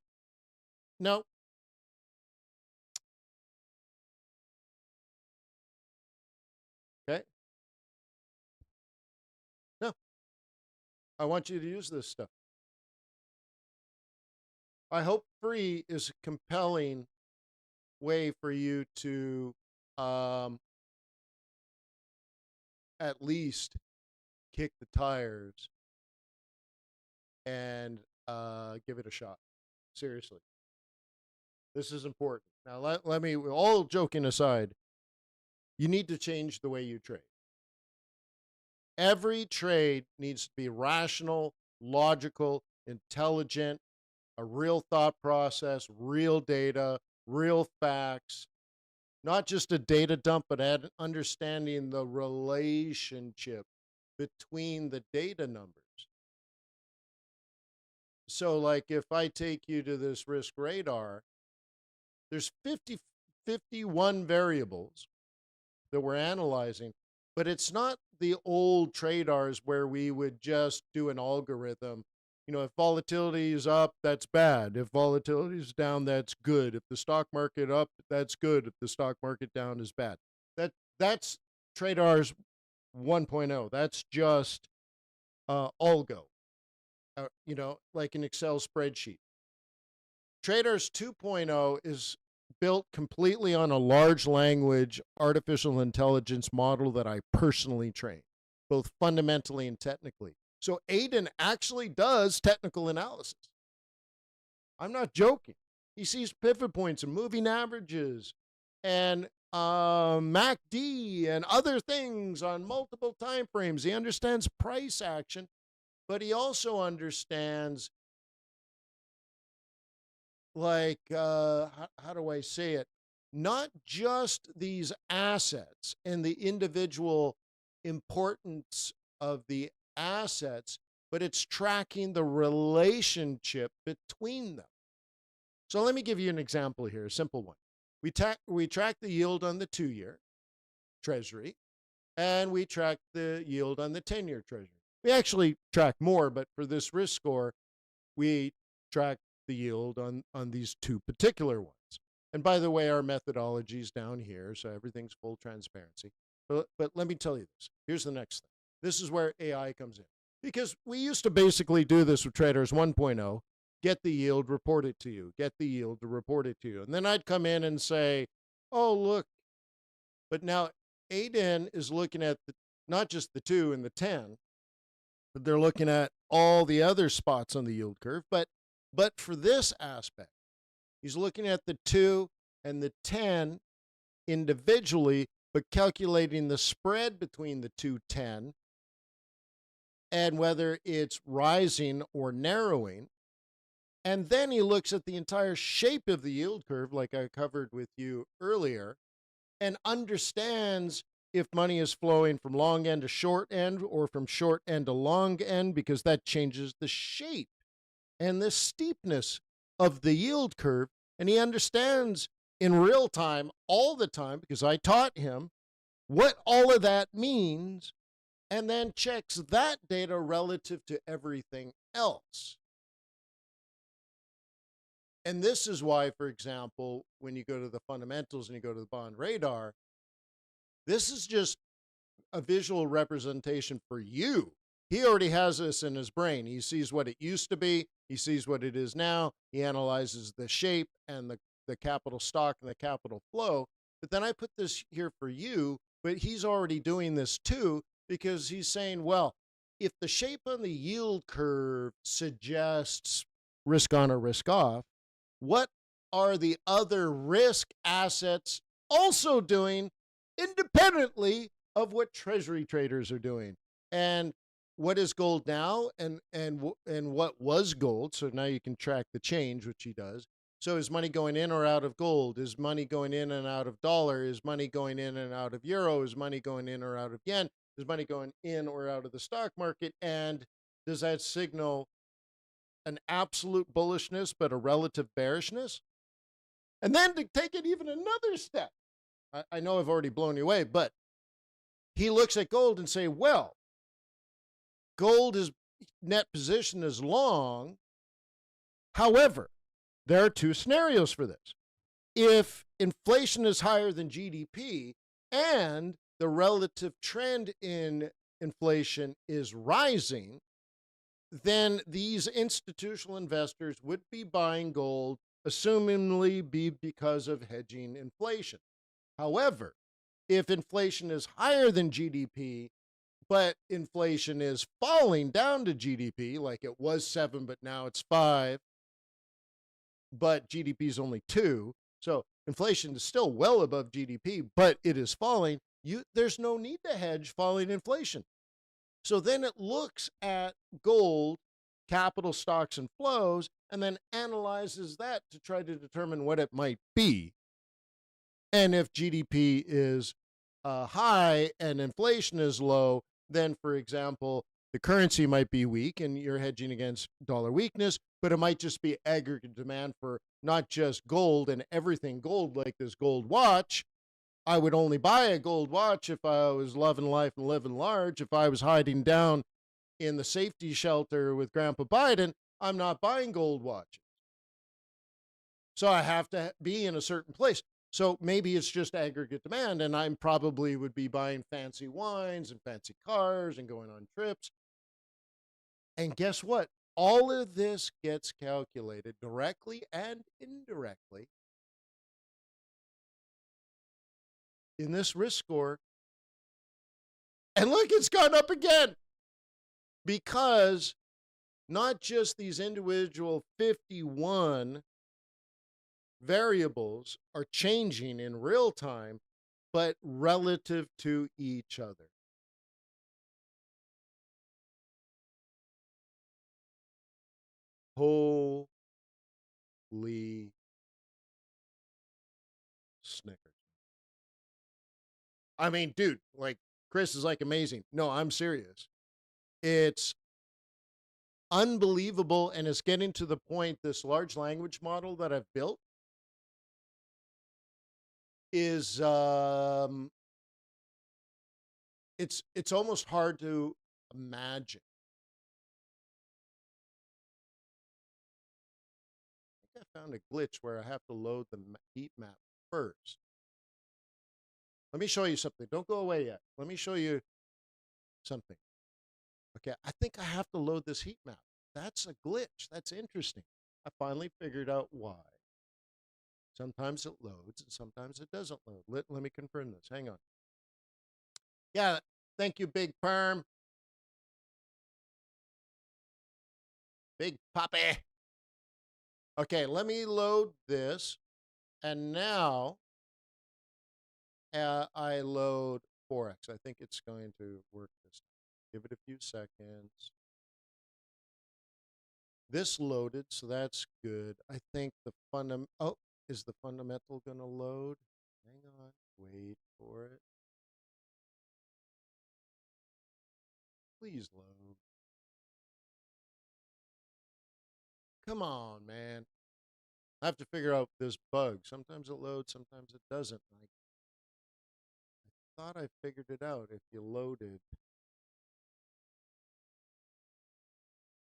No. Okay. No. I want you to use this stuff. I hope free is a compelling way for you to at least kick the tires and give it a shot. Seriously. This is important. Now, let me, all joking aside, you need to change the way you trade. Every trade needs to be rational, logical, intelligent, a real thought process, real data, real facts, not just a data dump, but understanding the relationship between the data numbers. So like if I take you to this risk radar, there's 51 variables that we're analyzing, but it's not the old TRADARS where we would just do an algorithm. You know, if volatility is up, that's bad. If volatility is down, that's good. If the stock market up, that's good. If the stock market down is bad. That's TRADARS 1.0. That's just algo, you know, like an Excel spreadsheet. TRADARS 2.0 is built completely on a large language artificial intelligence model that I personally train, both fundamentally and technically. So Aiden actually does technical analysis. I'm not joking. He sees pivot points and moving averages and MACD and other things on multiple time frames. He understands price action, but he also understands, like, how do I say it? Not just these assets and the individual importance of the assets, but it's tracking the relationship between them. So let me give you an example here, a simple one. We track the yield on the 2-year Treasury, and we track the yield on the 10-year Treasury. We actually track more, but for this risk score, we track the yield on these two particular ones. And by the way, our methodology is down here, so everything's full transparency. But let me tell you this. Here's the next thing. This is where AI comes in. Because we used to basically do this with TRADARS 1.0, get the yield, report it to you, get the yield to report it to you. And then I'd come in and say, oh, look. But now Aiden is looking at not just the 2 and the 10, but they're looking at all the other spots on the yield curve. But for this aspect, he's looking at the 2 and the 10 individually, but calculating the spread between the 210 and whether it's rising or narrowing. And then he looks at the entire shape of the yield curve, like I covered with you earlier, and understands if money is flowing from long end to short end or from short end to long end, because that changes the shape and the steepness of the yield curve. And he understands in real time all the time, because I taught him what all of that means, and then checks that data relative to everything else. And this is why, for example, when you go to the fundamentals and you go to the bond radar, this is just a visual representation for you. He already has this in his brain. He sees what it used to be. He sees what it is now. He analyzes the shape and the capital stock and the capital flow. But then I put this here for you, but he's already doing this too, because he's saying, well, if the shape on the yield curve suggests risk on or risk off, what are the other risk assets also doing independently of what treasury traders are doing? And what is gold now, and what was gold? So now you can track the change, which he does. So is money going in or out of gold? Is money going in and out of dollar? Is money going in and out of euro? Is money going in or out of yen? Is money going in or out of the stock market? And does that signal an absolute bullishness but a relative bearishness? And then to take it even another step, I know I've already blown you away, but he looks at gold and say, well, gold is net position is long. However, there are two scenarios for this. If inflation is higher than GDP and the relative trend in inflation is rising, then these institutional investors would be buying gold, assumingly be because of hedging inflation. However, if inflation is higher than GDP, but inflation is falling down to GDP, like it was 7, but now it's 5, but GDP is only 2, so inflation is still well above GDP, but it is falling, there's no need to hedge falling inflation. So then it looks at gold, capital stocks and flows, and then analyzes that to try to determine what it might be. And if GDP is high and inflation is low, then, for example, the currency might be weak and you're hedging against dollar weakness, but it might just be aggregate demand for not just gold and everything gold, like this gold watch. I would only buy a gold watch if I was loving life and living large. If I was hiding down in the safety shelter with Grandpa Biden, I'm not buying gold watches. So I have to be in a certain place. So maybe it's just aggregate demand, and I probably would be buying fancy wines and fancy cars and going on trips. And guess what? All of this gets calculated directly and indirectly in this risk score. And look, it's gone up again, because not just these individual 51 variables are changing in real time, but relative to each other. Holy Snickers. I mean, dude, like, Chris is like amazing. No, I'm serious. It's unbelievable, and it's getting to the point, this large language model that I've built is it's almost hard to imagine. I think I found a glitch where I have to load the heat map first. Let me show you something. Don't go away yet. Let me show you something. Okay, I think I have to load this heat map. That's a glitch. That's interesting. I finally figured out why. Sometimes it loads and sometimes it doesn't load. Let me confirm this. Hang on. Yeah, thank you, Big Perm. Big Puppy. Okay, let me load this. And now I load Forex. I think it's going to work this time. Give it a few seconds. This loaded, so that's good. I think the is the fundamental going to load? Hang on, wait for it. Please load. Come on, man. I have to figure out this bug. Sometimes it loads, sometimes it doesn't. I thought I figured it out if you loaded.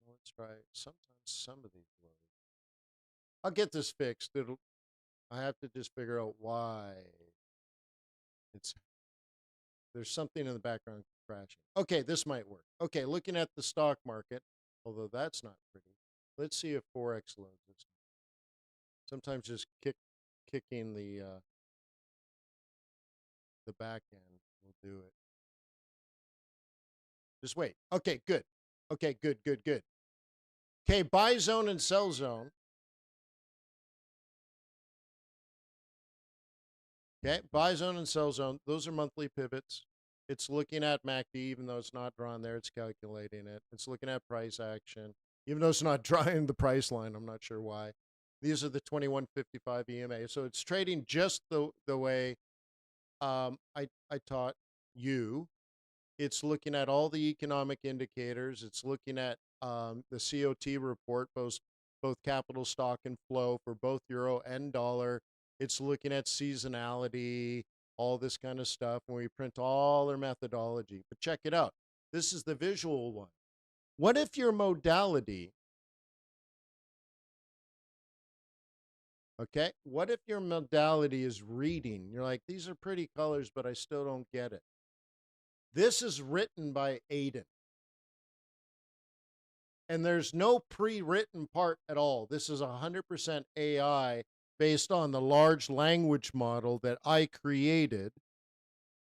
Let's try it. Sometimes some of these load. I'll get this fixed. I have to just figure out why there's something in the background crashing. Okay, this might work. Okay, looking at the stock market, although that's not pretty. Let's see if Forex loads this. Sometimes just kicking the back end will do it. Just wait. Okay, good. Okay, good. Okay, buy zone and sell zone. Okay, buy zone and sell zone. Those are monthly pivots. It's looking at MACD, even though it's not drawn there. It's calculating it. It's looking at price action, even though it's not drawing the price line. I'm not sure why. These are the 2155 EMA. So it's trading just the way I taught you. It's looking at all the economic indicators. It's looking at the COT report, both capital, stock, and flow for both euro and dollar. It's looking at seasonality, all this kind of stuff, and we print all their methodology. But check it out. This is the visual one. What if your modality, okay, what if your modality is reading? You're like, these are pretty colors, but I still don't get it. This is written by Aiden. And there's no pre-written part at all. This is 100% AI based on the large language model that I created.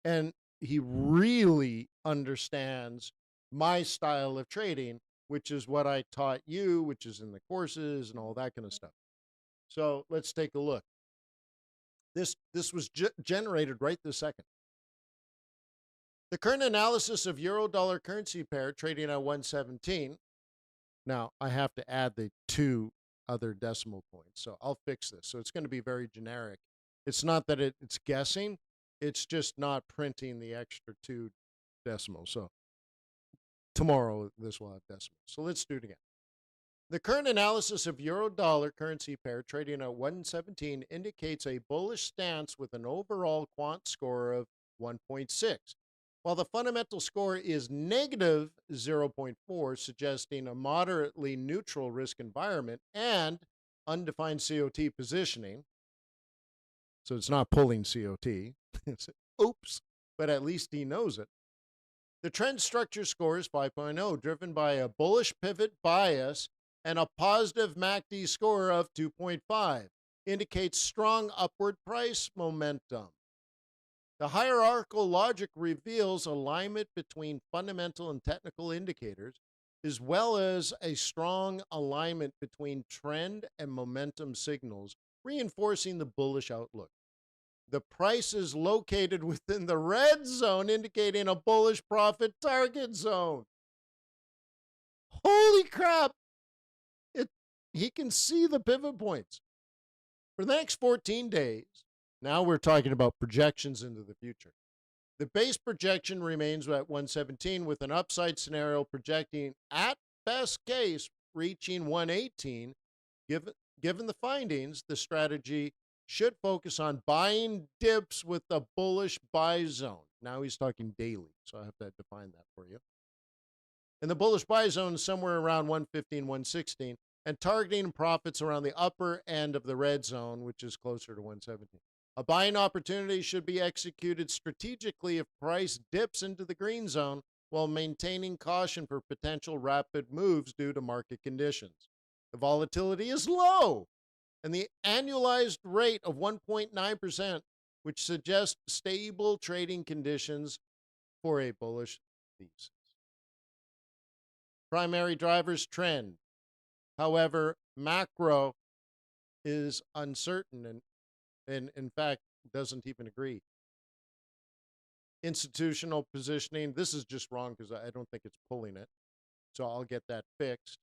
And he really understands my style of trading, which is what I taught you, which is in the courses and all that kind of stuff. So let's take a look. This was generated right this second. The current analysis of euro-dollar currency pair trading at 117. Now, I have to add the 2 other decimal points, so I'll fix this. So it's going to be very generic. It's not that it's guessing. It's just not printing the extra 2 decimals. So tomorrow, this will have decimals. So let's do it again. The current analysis of euro-dollar currency pair trading at 117 indicates a bullish stance with an overall quant score of 1.6. While the fundamental score is negative 0.4, suggesting a moderately neutral risk environment and undefined COT positioning. So it's not pulling COT. Oops, but at least he knows it. The trend structure score is 5.0, driven by a bullish pivot bias and a positive MACD score of 2.5, indicates strong upward price momentum. The hierarchical logic reveals alignment between fundamental and technical indicators, as well as a strong alignment between trend and momentum signals, reinforcing the bullish outlook. The price is located within the red zone, indicating a bullish profit target zone. Holy crap! He can see the pivot points. For the next 14 days, now we're talking about projections into the future. The base projection remains at 117 with an upside scenario projecting at best case reaching 118. Given the findings, the strategy should focus on buying dips with the bullish buy zone. Now he's talking daily, so I have to define that for you. And the bullish buy zone is somewhere around 115, 116, and targeting profits around the upper end of the red zone, which is closer to 117. A buying opportunity should be executed strategically if price dips into the green zone while maintaining caution for potential rapid moves due to market conditions. The volatility is low, and the annualized rate of 1.9%, which suggests stable trading conditions for a bullish thesis. Primary drivers trend. However, macro is uncertain and in fact doesn't even agree. institutional positioning. This is just wrong because I don't think it's pulling it. So I'll get that fixed.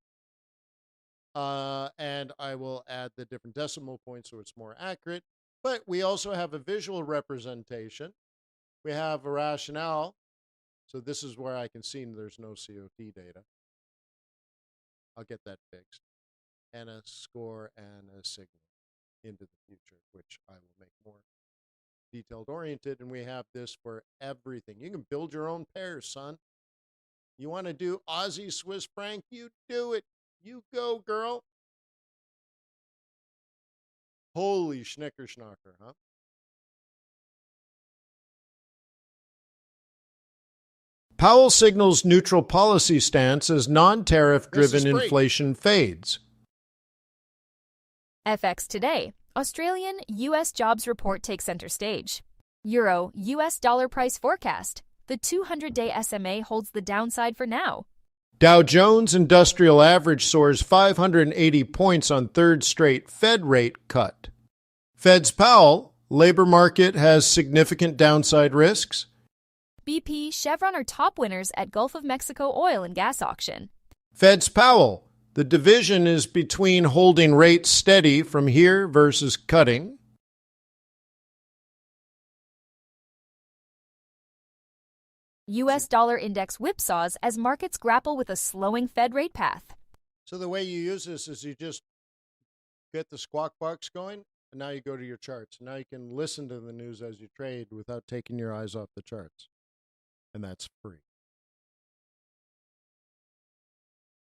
And I will add the different decimal points so it's more accurate. But we also have a visual representation. We have a rationale. So this is where I can see there's no COT data. I'll get that fixed. And a score and a signal into the future, which I will make more detailed oriented. And we have this for everything. You can build your own pairs, son. You want to do Aussie Swiss franc? You do it. You go, girl. Holy schnicker-schnacker, huh? Powell signals neutral policy stance as non-tariff-driven inflation fades. FX.Today, Australian U.S. jobs report takes center stage. Euro U.S. dollar price forecast. The 200-day SMA holds the downside for now. Dow Jones Industrial Average soars 580 points on third straight Fed rate cut. Fed's Powell, labor market has significant downside risks. BP, Chevron are top winners at Gulf of Mexico oil and gas auction. Fed's Powell, the division is between holding rates steady from here versus cutting. U.S. dollar index whipsaws as markets grapple with a slowing Fed rate path. So the way you use this is you just get the squawk box going, and now you go to your charts. Now you can listen to the news as you trade without taking your eyes off the charts. And that's free.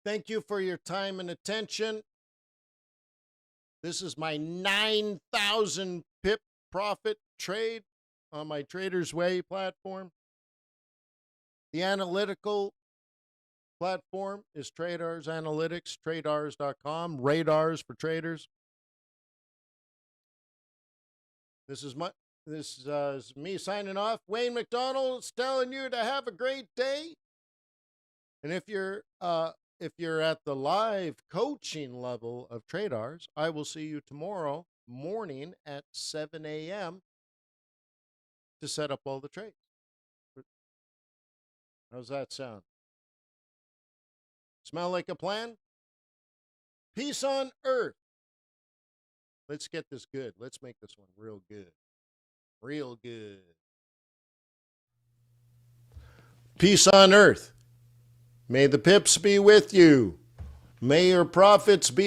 Thank you for your time and attention. This is my 9,000 pip profit trade on my Trader's Way platform. The analytical platform is TRADARS Analytics, tradars.com, radars for traders. This is me signing off. Wayne McDonald's telling you to have a great day. And if you're at the live coaching level of TRADARS, I will see you tomorrow morning at 7 a.m. to set up all the trades. How's that sound? Smell like a plan? Peace on earth. Let's get this good. Let's make this one real good. Real good. Peace on earth. May the pips be with you. May your profits be